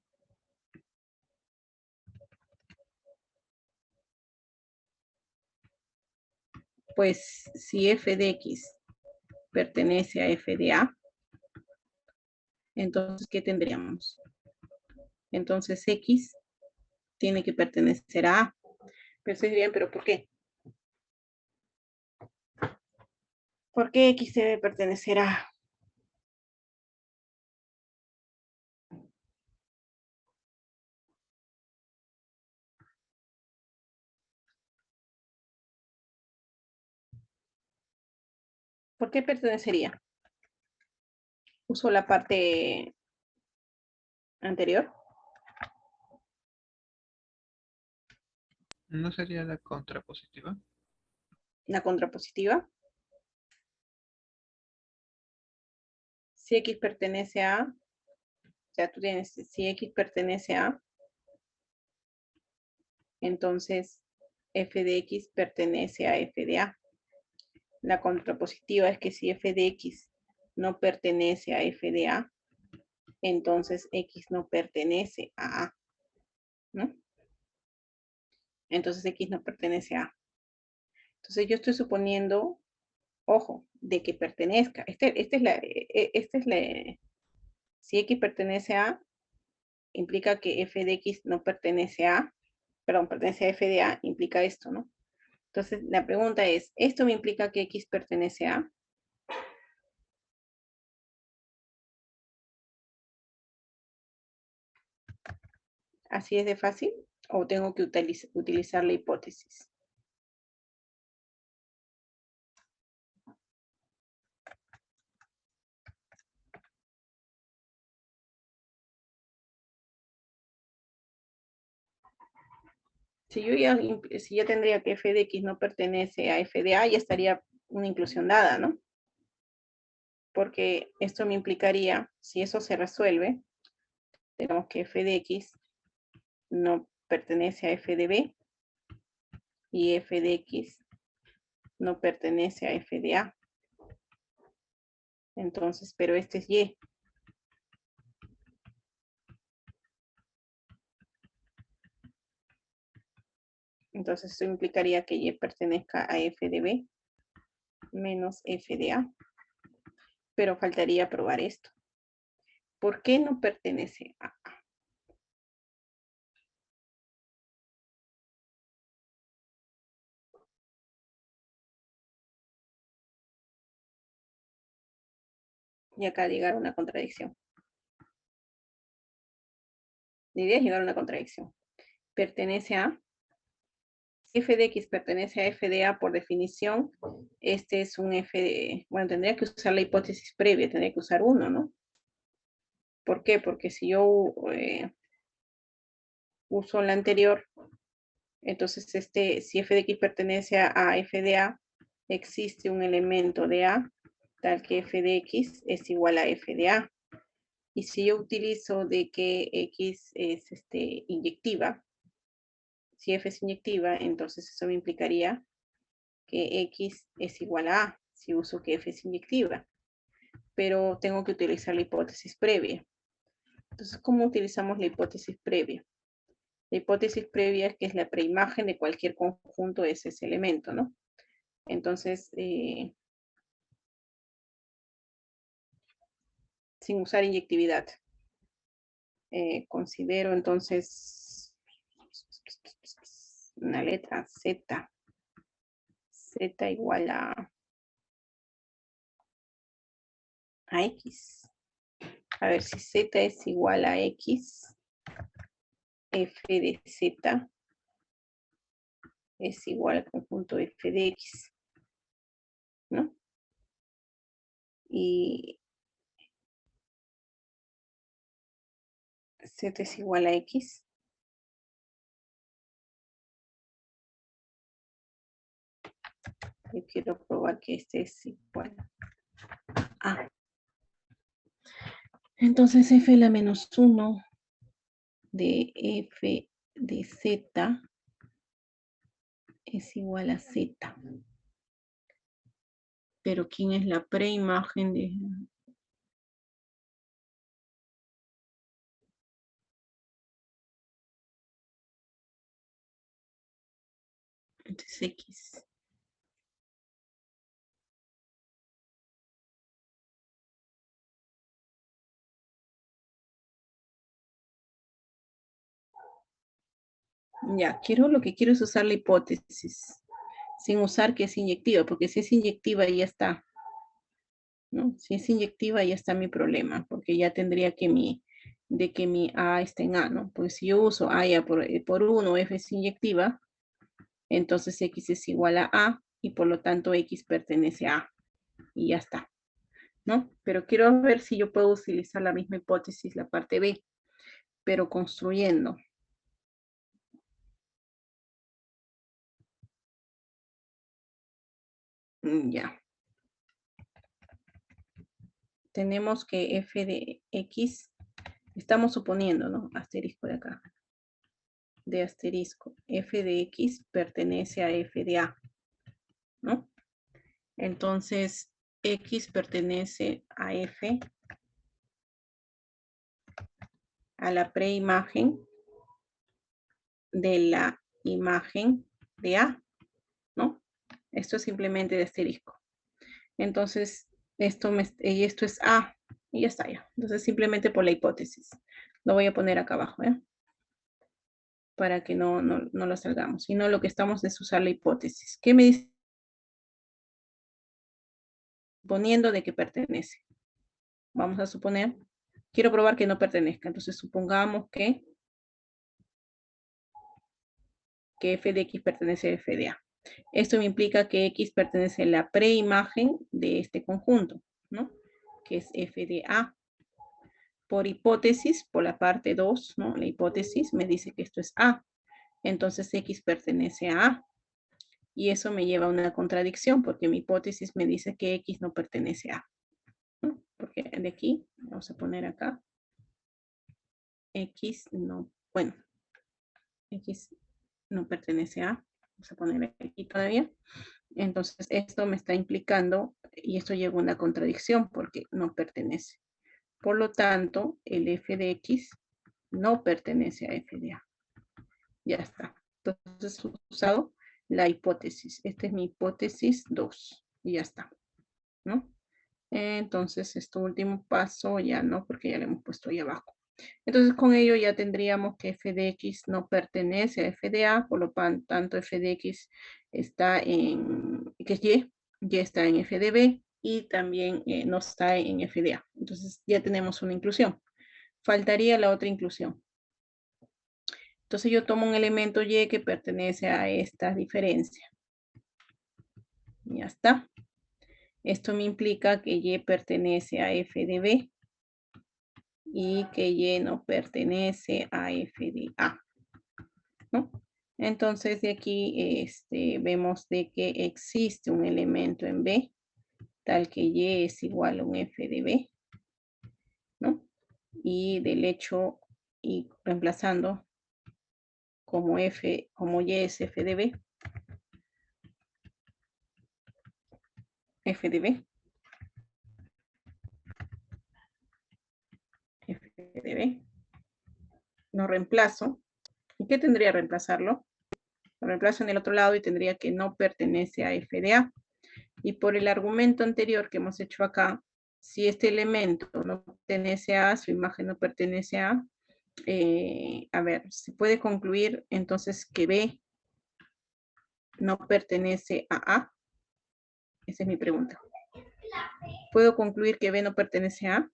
Pues si F de X pertenece a F de A, entonces, ¿qué tendríamos? Entonces, X tiene que pertenecer a A. Pero ustedes dirían, ¿pero por qué? ¿Por qué X debe pertenecer a A? ¿Por qué pertenecería? Uso la parte anterior. ¿No sería la contrapositiva? la contrapositiva. Si X pertenece a, o sea, tú tienes, si X pertenece a, entonces f de X pertenece a f de A. La contrapositiva es que si f de X no pertenece a f de A, entonces X no pertenece a A, ¿no? Entonces X no pertenece a A. Entonces yo estoy suponiendo, ojo, de que pertenezca. Si X pertenece a, implica que f de X no pertenece a, perdón, pertenece a f de A, implica esto, ¿no? Entonces la pregunta es, ¿esto me implica que X pertenece a? ¿Así es de fácil? ¿O tengo que utilizar la hipótesis? Si ya tendría que f de X no pertenece a f de A, ya estaría una inclusión dada, ¿no? Porque esto me implicaría, si eso se resuelve, tenemos que f de X no pertenece a f de B y f de X no pertenece a f de A. Entonces, pero este es Y. Entonces, eso implicaría que Y pertenezca a f de B menos f de A. Pero faltaría probar esto. ¿Por qué no pertenece a A? Y acá llegar a una contradicción. La idea es llegar a una contradicción. Pertenece a, si f de X pertenece a f de A por definición, este es un f de, bueno, tendría que usar la hipótesis previa, tendría que usar 1, ¿no? ¿Por qué? Porque si yo uso la anterior, entonces si f de X pertenece a f de A, existe un elemento de A tal que f de X es igual a f de A. Y si yo utilizo de que X es inyectiva, si f es inyectiva, entonces eso me implicaría que X es igual a A, si uso que f es inyectiva. Pero tengo que utilizar la hipótesis previa. Entonces, ¿cómo utilizamos la hipótesis previa? La hipótesis previa es que es la preimagen de cualquier conjunto es ese elemento, ¿no? Entonces, sin usar inyectividad, considero entonces una letra Z. Z igual a X. A ver, si Z es igual a X, f de Z es igual al conjunto f de X, ¿no? Y Z es igual a X. Yo quiero probar que este es igual a. Entonces f la menos 1 de f de Z es igual a Z. Pero ¿quién es la preimagen de...? Entonces X. Ya, lo que quiero es usar la hipótesis, sin usar que es inyectiva, porque si es inyectiva ya está, ¿no? Si es inyectiva ya está mi problema, porque ya tendría que que mi A esté en A, ¿no? Pues si yo uso A ya por 1, F es inyectiva, entonces X es igual a A, y por lo tanto X pertenece a A, y ya está, ¿no? Pero quiero ver si yo puedo utilizar la misma hipótesis, la parte B, pero construyendo. Ya. Tenemos que f de x, estamos suponiendo, ¿no? Asterisco de acá. De asterisco. F de x pertenece a f de a, ¿no? Entonces, x pertenece a f, a la preimagen de la imagen de a, ¿no? Esto es simplemente de asterisco. Entonces, esto es a, y ya está ya. Entonces, simplemente por la hipótesis. Lo voy a poner acá abajo, ¿eh? Para que no lo salgamos. Sino lo que estamos es usar la hipótesis. ¿Qué me dice? Suponiendo de que pertenece. Vamos a suponer, quiero probar que no pertenezca. Entonces, supongamos que f de x pertenece a f de a. Esto me implica que x pertenece a la preimagen de este conjunto, ¿no? Que es f de a. Por hipótesis, por la parte 2, ¿no? La hipótesis me dice que esto es a. Entonces x pertenece a a. Y eso me lleva a una contradicción, porque mi hipótesis me dice que x no pertenece a a, ¿no? Porque de aquí, vamos a poner acá, x no, bueno, x no pertenece a, vamos a poner aquí todavía. Entonces, esto me está implicando, y esto lleva a una contradicción, porque no pertenece. Por lo tanto, el f de x no pertenece a f de a. Ya está. Entonces, he usado la hipótesis. Esta es mi hipótesis 2. Y ya está, ¿no? Entonces, este último paso ya no, porque ya lo hemos puesto ahí abajo. Entonces, con ello ya tendríamos que f de x no pertenece a f de a, por lo tanto, f de x está en, que es y está en f de b, y también no está en f de a. Entonces, ya tenemos una inclusión. Faltaría la otra inclusión. Entonces, yo tomo un elemento y que pertenece a esta diferencia. Ya está. Esto me implica que y pertenece a f de b y que y no pertenece a f de a, ¿no? Entonces, de aquí vemos de que existe un elemento en b, tal que y es igual a un f de b, ¿no? Y del hecho, y reemplazando como y es f de b, f de b, f de b, lo reemplazo. ¿Y qué tendría que reemplazarlo? Lo reemplazo en el otro lado y tendría que no pertenece a f de a. Y por el argumento anterior que hemos hecho acá, si este elemento no pertenece a, su imagen no pertenece a ver, se puede concluir entonces que B no pertenece a A. Esa es mi pregunta. ¿Puedo concluir que B no pertenece a A?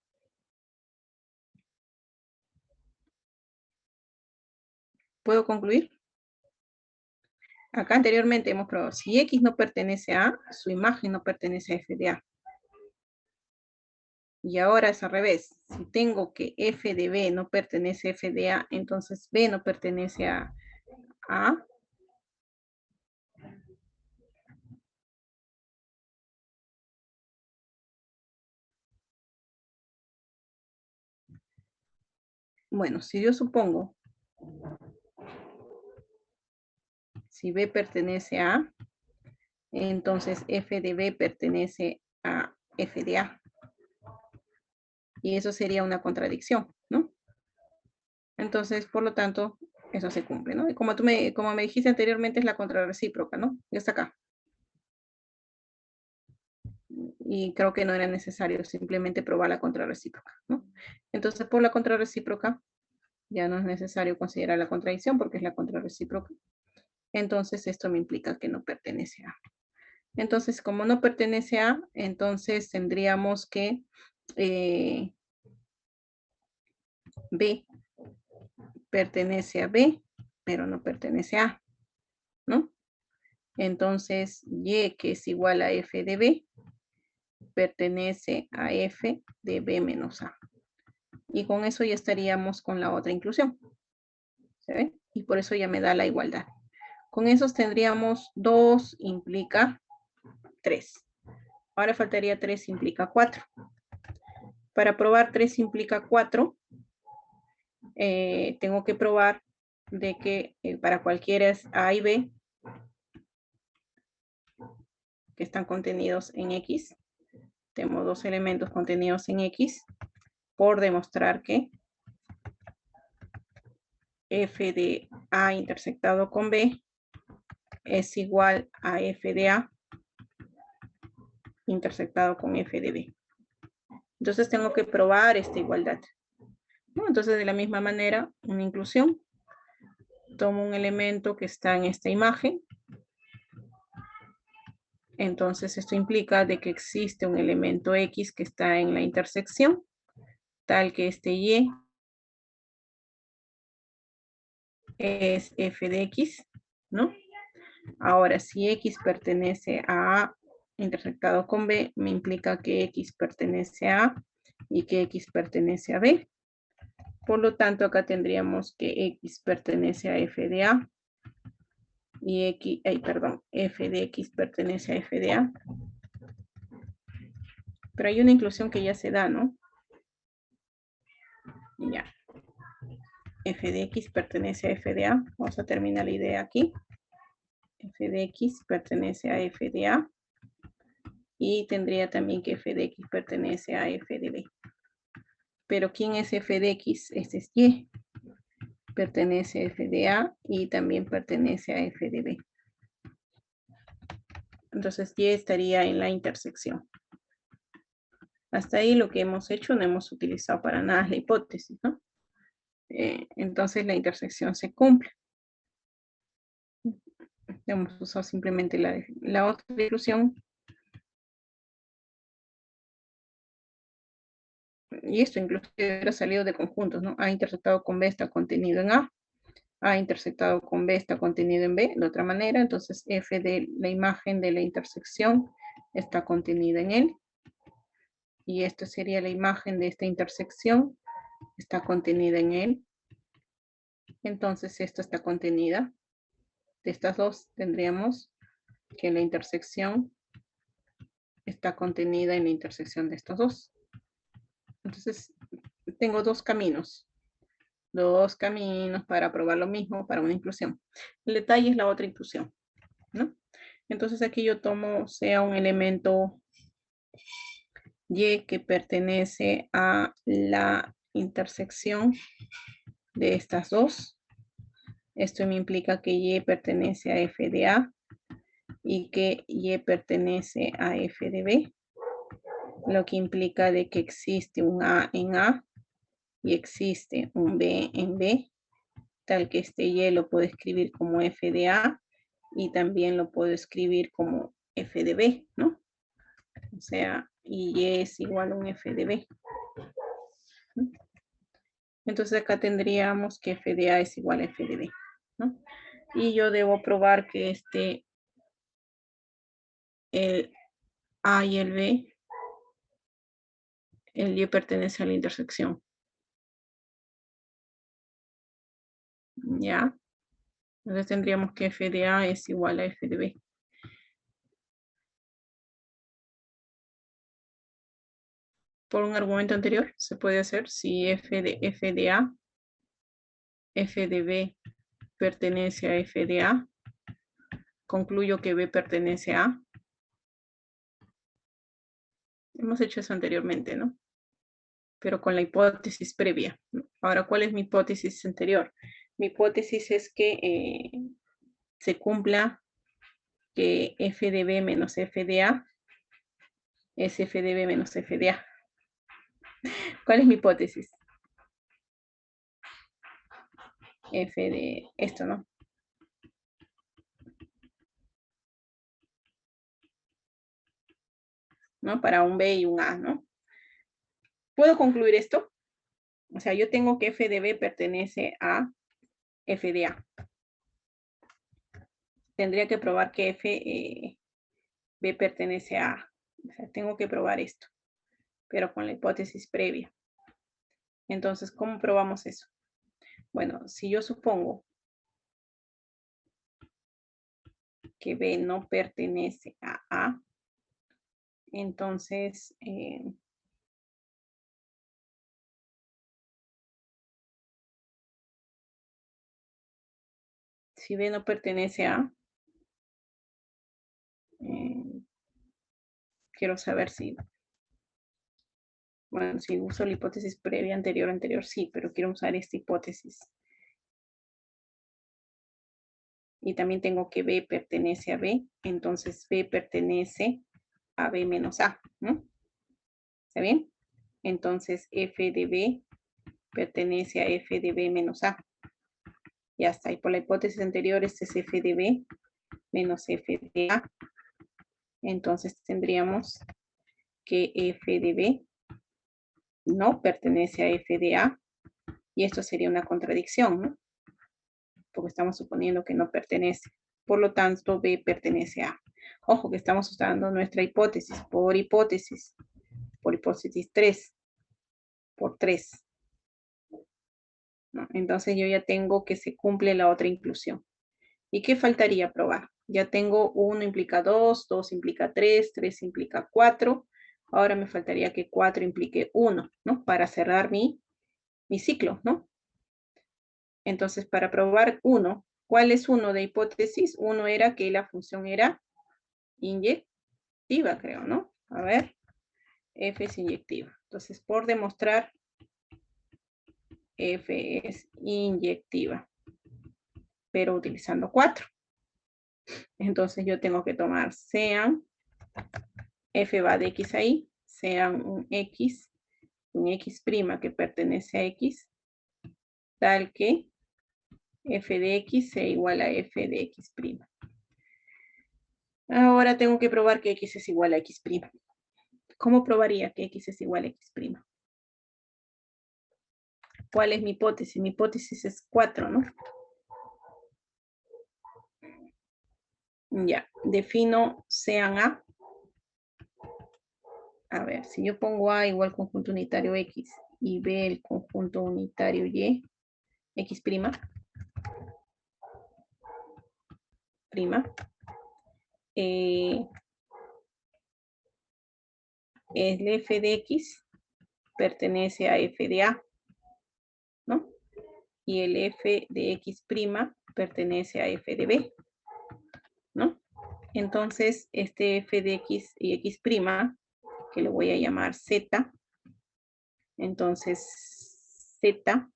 ¿Puedo concluir? Acá anteriormente hemos probado, si X no pertenece a A, su imagen no pertenece a F de A. Y ahora es al revés. Si tengo que f de b no pertenece a f de a, entonces b no pertenece a a. Bueno, si yo supongo, si b pertenece a a, entonces f de b pertenece a f de a. Y eso sería una contradicción, ¿no? Entonces, por lo tanto, eso se cumple, ¿no? Y como me dijiste anteriormente, es la contrarrecíproca, ¿no? Ya está acá. Y creo que no era necesario simplemente probar la contrarrecíproca, ¿no? Entonces, por la contrarrecíproca, ya no es necesario considerar la contradicción porque es la contrarrecíproca. Entonces, esto me implica que no pertenece a. Entonces, como no pertenece a, entonces tendríamos que B pertenece a B, pero no pertenece a, ¿no? Entonces, Y, que es igual a F de B, pertenece a F de B menos A. Y con eso ya estaríamos con la otra inclusión. ¿Se ve? Y por eso ya me da la igualdad. Con esos tendríamos 2 implica 3. Ahora faltaría 3 implica 4. Para probar 3 implica 4, tengo que probar de que para cualquiera es A y B, que están contenidos en X, tenemos dos elementos contenidos en X, por demostrar que f de A intersectado con B es igual a f de A intersectado con f de B. Entonces tengo que probar esta igualdad, ¿no? Entonces de la misma manera, una inclusión. Tomo un elemento que está en esta imagen. Entonces esto implica de que existe un elemento X que está en la intersección, tal que este Y es f de X, ¿no? Ahora, si X pertenece a A intersectado con B, me implica que X pertenece a A y que X pertenece a B. Por lo tanto, acá tendríamos que X pertenece a f de A y X, f de X pertenece a f de A. Pero hay una inclusión que ya se da, ¿no? Ya. F de X pertenece a f de A. Vamos a terminar la idea aquí. F de X pertenece a f de A. Y tendría también que f de X pertenece a f de B. Pero ¿quién es f de X? Este es Y. Pertenece a f de A y también pertenece a f de B. Entonces Y estaría en la intersección. Hasta ahí lo que hemos hecho no hemos utilizado para nada la hipótesis, ¿no? Entonces la intersección se cumple. Hemos usado simplemente la otra inclusión. Y esto incluso hubiera salido de conjuntos, ¿no? A intersectado con B está contenido en A. A intersectado con B está contenido en B. De otra manera, entonces F de la imagen de la intersección está contenida en él. Y esto sería la imagen de esta intersección. Está contenida en él. Entonces esto está contenida. De estas dos tendríamos que la intersección está contenida en la intersección de estos dos. Entonces tengo dos caminos para probar lo mismo para una inclusión. El detalle es la otra inclusión, ¿no? Entonces aquí yo tomo sea un elemento Y que pertenece a la intersección de estas dos. Esto me implica que Y pertenece a f de A y que Y pertenece a f de B, lo que implica de que existe un A en A y existe un B en B, tal que este Y lo puedo escribir como f de A y también lo puedo escribir como f de B, ¿no? O sea, Y es igual a un f de B. Entonces acá tendríamos que f de A es igual a f de B, ¿no? Y yo debo probar que el A y el B, el Y pertenece a la intersección. ¿Ya? Entonces tendríamos que f de A es igual a f de B. Por un argumento anterior se puede hacer si f de A, f de B pertenece a f de A, concluyo que B pertenece a A. Hemos hecho eso anteriormente, ¿no? Pero con la hipótesis previa. Ahora, ¿cuál es mi hipótesis anterior? Mi hipótesis es que se cumpla que f de B menos f de A es f de B menos f de A. ¿Cuál es mi hipótesis? F de esto, ¿no? ¿No? Para un B y un A, ¿no? ¿Puedo concluir esto? O sea, yo tengo que f de B pertenece a f de A. Tendría que probar que f B pertenece a A. O sea, tengo que probar esto, pero con la hipótesis previa. Entonces, ¿cómo probamos eso? Bueno, si yo supongo que B no pertenece a A, Entonces, si B no pertenece a, quiero saber si, bueno, si uso la hipótesis previa, anterior, sí, pero quiero usar esta hipótesis. Y también tengo que B pertenece a B, entonces B pertenece a B menos A, ¿no? ¿Está bien? Entonces F de B pertenece a F de B menos A. Ya está, y por la hipótesis anterior, este es F de B menos F de A. Entonces tendríamos que F de B no pertenece a F de A, y esto sería una contradicción, ¿no? Porque estamos suponiendo que no pertenece. Por lo tanto, B pertenece a. Ojo que estamos usando nuestra hipótesis, por hipótesis 3, por 3. ¿No? Entonces yo ya tengo que se cumple la otra inclusión. ¿Y qué faltaría probar? Ya tengo 1 implica 2, 2 implica 3, 3 implica 4. Ahora me faltaría que 4 implique 1, ¿no? Para cerrar mi ciclo, ¿no? Entonces, para probar 1, ¿cuál es 1 de hipótesis? 1 era que la función era inyectiva, creo, ¿no? A ver, F es inyectiva. Entonces, por demostrar, F es inyectiva, pero utilizando 4. Entonces, yo tengo que tomar sean, F va de X ahí, sean un X prima que pertenece a X, tal que F de X sea igual a F de X prima. Ahora tengo que probar que X es igual a X prima. ¿Cómo probaría que X es igual a X prima? ¿Cuál es mi hipótesis? Mi hipótesis es 4, ¿no? Ya, defino sean A. A ver, si yo pongo A igual conjunto unitario X y B el conjunto unitario Y, X prima, el F de X pertenece a F de A, ¿no? Y el F de X prima pertenece a F de B, ¿no? Entonces, este F de X y X prima, que lo voy a llamar Z, entonces Z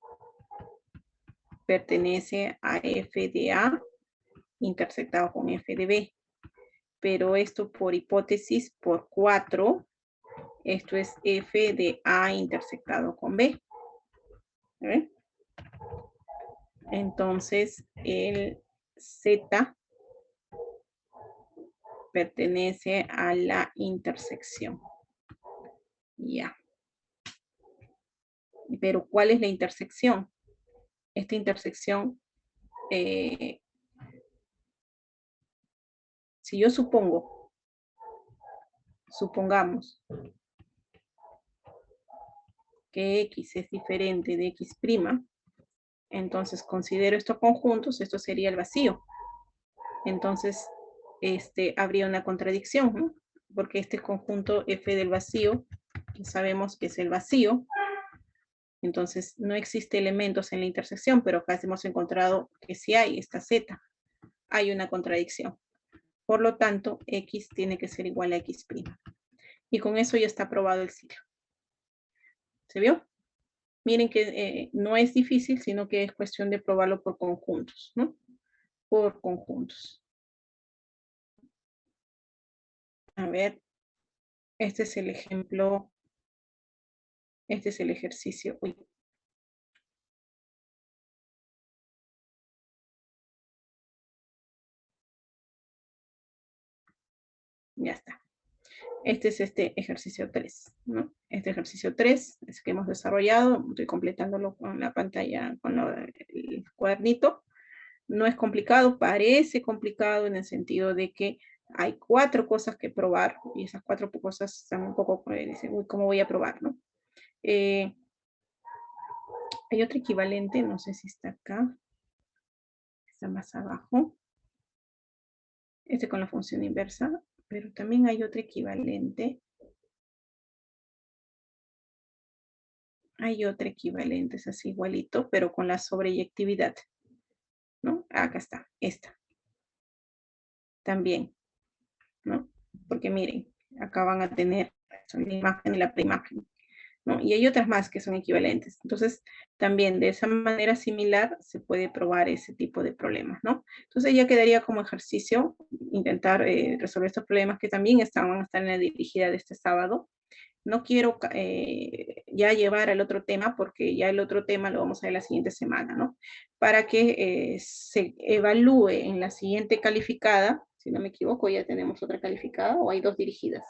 pertenece a F de A intersectado con F de B. Pero esto por hipótesis, por 4, esto es F de A intersectado con B. ¿Ven? Entonces, el Z pertenece a la intersección. Ya. Pero, ¿cuál es la intersección? Esta intersección, si yo supongamos que X es diferente de X prima, entonces considero estos conjuntos, esto sería el vacío. Entonces, habría una contradicción, ¿no? Porque este conjunto F del vacío, que sabemos que es el vacío, entonces no existe elementos en la intersección, pero acá hemos encontrado que sí hay esta Z. Hay una contradicción. Por lo tanto, X tiene que ser igual a X'. Y con eso ya está aprobado el ciclo. ¿Se vio? Miren que no es difícil, sino que es cuestión de probarlo por conjuntos, ¿no? Por conjuntos. A ver, este es el ejemplo, este es el ejercicio. Uy. Ya está. Este es este ejercicio 3, ¿no? Este ejercicio 3 es que hemos desarrollado, estoy completándolo con la pantalla, con el cuadernito. No es complicado, parece complicado en el sentido de que hay 4 cosas que probar y esas 4 cosas están un poco, dicen, uy, ¿cómo voy a probar, no? Hay otro equivalente, no sé si está acá, está más abajo, con la función inversa, pero también hay otro equivalente hay otra equivalente, es así igualito, pero con la sobreyectividad, ¿no? Acá está, esta. También, ¿no? Porque miren, acá van a tener la imagen y la preimagen, ¿no? Y hay otras más que son equivalentes. Entonces, también de esa manera similar se puede probar ese tipo de problemas, ¿no? Entonces ya quedaría como ejercicio intentar resolver estos problemas que también van a estar en la dirigida de este sábado. No quiero ya llevar al otro tema porque ya el otro tema lo vamos a ver la siguiente semana, ¿no? Para que se evalúe en la siguiente calificada, si no me equivoco, ya tenemos otra calificada o hay dos dirigidas.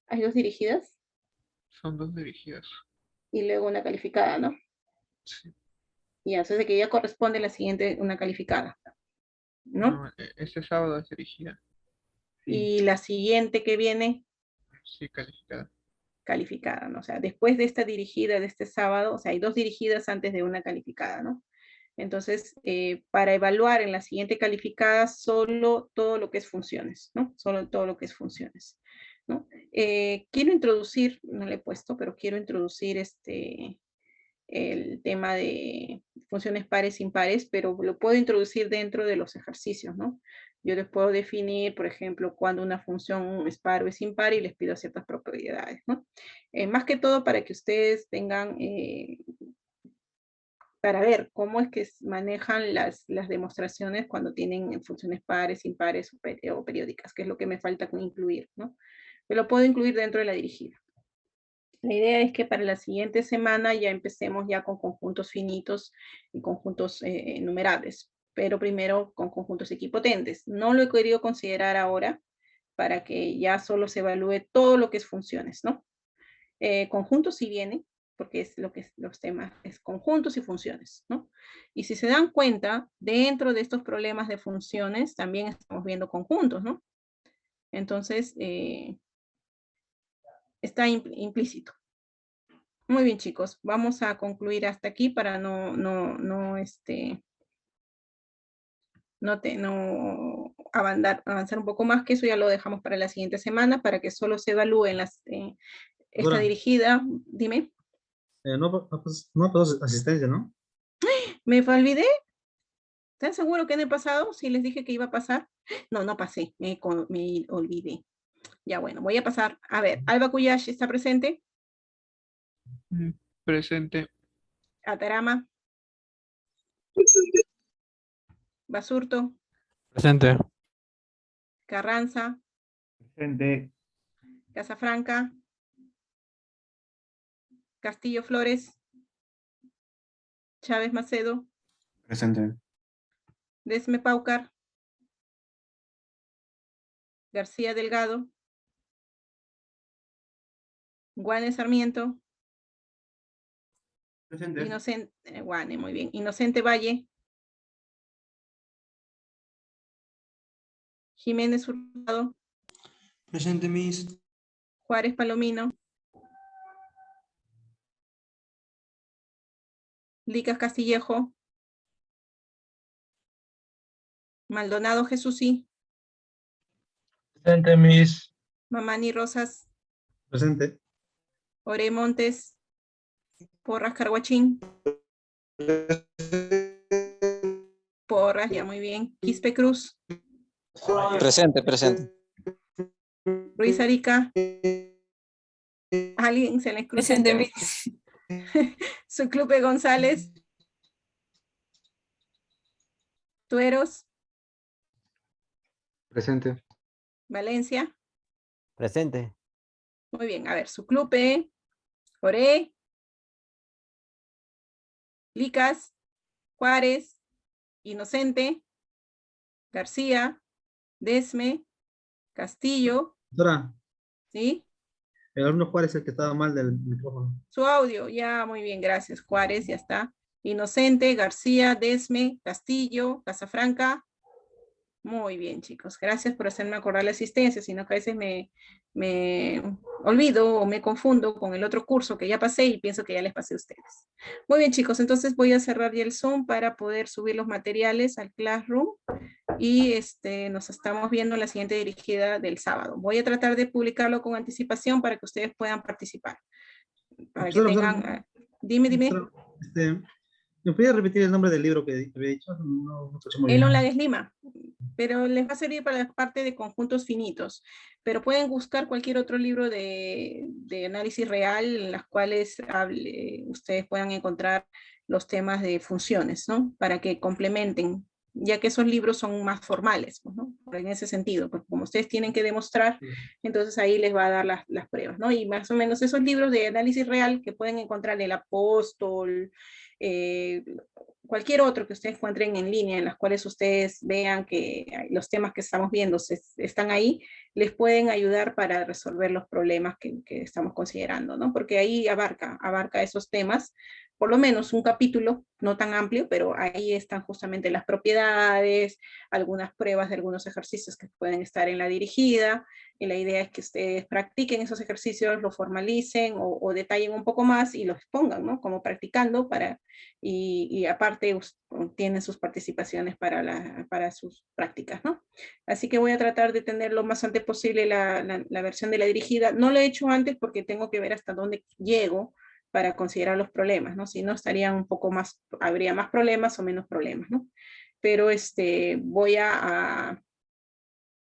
Hay dos dirigidas Son dos dirigidas. y luego una calificada, ¿no? Sí. Y eso es de que ya corresponde la siguiente, una calificada, ¿no? No, este sábado es dirigida. Sí, Y la siguiente que viene, sí, calificada. calificada, ¿no? O sea, después de esta dirigida de este sábado, o sea, hay dos dirigidas antes de una calificada, ¿no? Entonces, para evaluar en la siguiente calificada solo todo lo que es funciones, ¿no? Solo todo lo que es funciones, ¿no? Quiero introducir, no le he puesto, pero quiero introducir el tema de funciones pares, impares, pero lo puedo introducir dentro de los ejercicios, ¿no? Yo les puedo definir, por ejemplo, cuando una función es par o es impar y les pido ciertas propiedades, ¿no? Más que todo para que ustedes tengan, para ver cómo es que manejan las demostraciones cuando tienen funciones pares, impares o periódicas, que es lo que me falta con incluir, ¿no? Pero lo puedo incluir dentro de la dirigida. La idea es que para la siguiente semana ya empecemos ya con conjuntos finitos y conjuntos numerables, pero primero con conjuntos equipotentes. No lo he querido considerar ahora para que ya solo se evalúe todo lo que es funciones, ¿no? Conjuntos sí viene, porque es lo que es los temas, es conjuntos y funciones, ¿no? Y si se dan cuenta, dentro de estos problemas de funciones también estamos viendo conjuntos, ¿no? Entonces, está implícito. Muy bien, chicos, vamos a concluir hasta aquí para no avanzar un poco más, que eso ya lo dejamos para la siguiente semana, para que solo se evalúen esta Dora, dirigida. Dime, no pasó asistencia, ¿no? ¿me olvidé? ¿Están seguros que en el pasado sí les dije que iba a pasar? No, no pasé, me olvidé. Ya bueno, voy a pasar. A ver, Alba Kuyash está presente. Mm, presente. Atarama, Basurto, Presente. Carranza, Presente. Casafranca, Castillo Flores, Chávez Macedo, Presente. Desme Paucar, García Delgado, Guane Sarmiento, Presente. Inocente, Guane, muy bien. Inocente Valle, Jiménez Hurtado, Presente, Miss. Juárez Palomino, Licas Castillejo, Maldonado Jesús, Presente, Miss. Mamani Rosas, Presente. Ore Montes, Porras Carguachín, Porras, ya muy bien. Quispe Cruz, Presente, presente. Ruiz Arica, alguien se les cruza. Presente, Miss. Suclupe González, Tueros, Presente. Valencia. Presente. Muy bien, a ver, Suclupe, Ore, Licas, Juárez, Inocente, García, Desme, Castillo, Dora, ¿sí? el alumno Juárez es el que estaba mal del micrófono. Su audio, ya, muy bien, gracias. Juárez, ya está. Inocente, García, Desme, Castillo, Casafranca. Muy bien, chicos. Gracias por hacerme acordar la asistencia, sino que a veces me olvido o me confundo con el otro curso que ya pasé y pienso que ya les pasé a ustedes. Muy bien, chicos. Entonces voy a cerrar ya el Zoom para poder subir los materiales al Classroom y nos estamos viendo en la siguiente dirigida del sábado. Voy a tratar de publicarlo con anticipación para que ustedes puedan participar. Para que Profesora, tengan... Dime. ¿Me podías repetir el nombre del libro que había dicho? No escuché muy bien. Elon Lagues Lima, pero les va a servir para la parte de conjuntos finitos. Pero pueden buscar cualquier otro libro de análisis real en las cuales ustedes puedan encontrar los temas de funciones, ¿no? Para que complementen, ya que esos libros son más formales, ¿no? En ese sentido, porque como ustedes tienen que demostrar, entonces ahí les va a dar las pruebas, ¿no? Y más o menos esos libros de análisis real que pueden encontrar el Apóstol, cualquier otro que ustedes encuentren en línea, en las cuales ustedes vean que los temas que estamos viendo están ahí, les pueden ayudar para resolver los problemas que estamos considerando, ¿no? Porque ahí abarca esos temas, por lo menos un capítulo, no tan amplio, pero ahí están justamente las propiedades, algunas pruebas de algunos ejercicios que pueden estar en la dirigida, y la idea es que ustedes practiquen esos ejercicios, los formalicen o detallen un poco más y los pongan, ¿no? Como practicando y aparte tienen sus participaciones para sus prácticas, ¿no? Así que voy a tratar de tener lo más antes posible la versión de la dirigida. No lo he hecho antes porque tengo que ver hasta dónde llego para considerar los problemas, ¿no? Si no, estarían un poco más, habría más problemas o menos problemas, ¿no? Pero voy a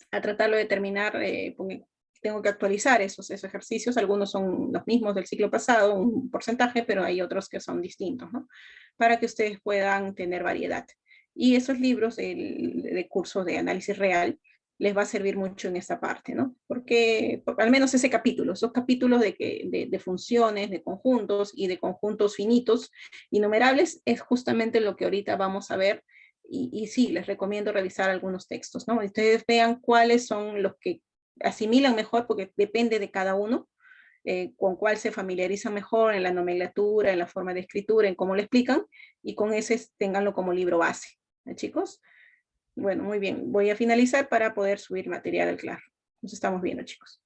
tratarlo de terminar, porque tengo que actualizar esos ejercicios, algunos son los mismos del ciclo pasado, un porcentaje, pero hay otros que son distintos, ¿no? Para que ustedes puedan tener variedad. Y esos libros de cursos de análisis real les va a servir mucho en esta parte, ¿no? Porque al menos ese capítulo, esos capítulos de funciones, de conjuntos y de conjuntos finitos y numerables es justamente lo que ahorita vamos a ver. Y sí, les recomiendo revisar algunos textos, ¿no? Ustedes vean cuáles son los que asimilan mejor, porque depende de cada uno, con cuál se familiariza mejor en la nomenclatura, en la forma de escritura, en cómo lo explican, y con ese ténganlo como libro base, ¿eh, chicos? Bueno, muy bien. Voy a finalizar para poder subir material al Claro. Nos estamos viendo, chicos.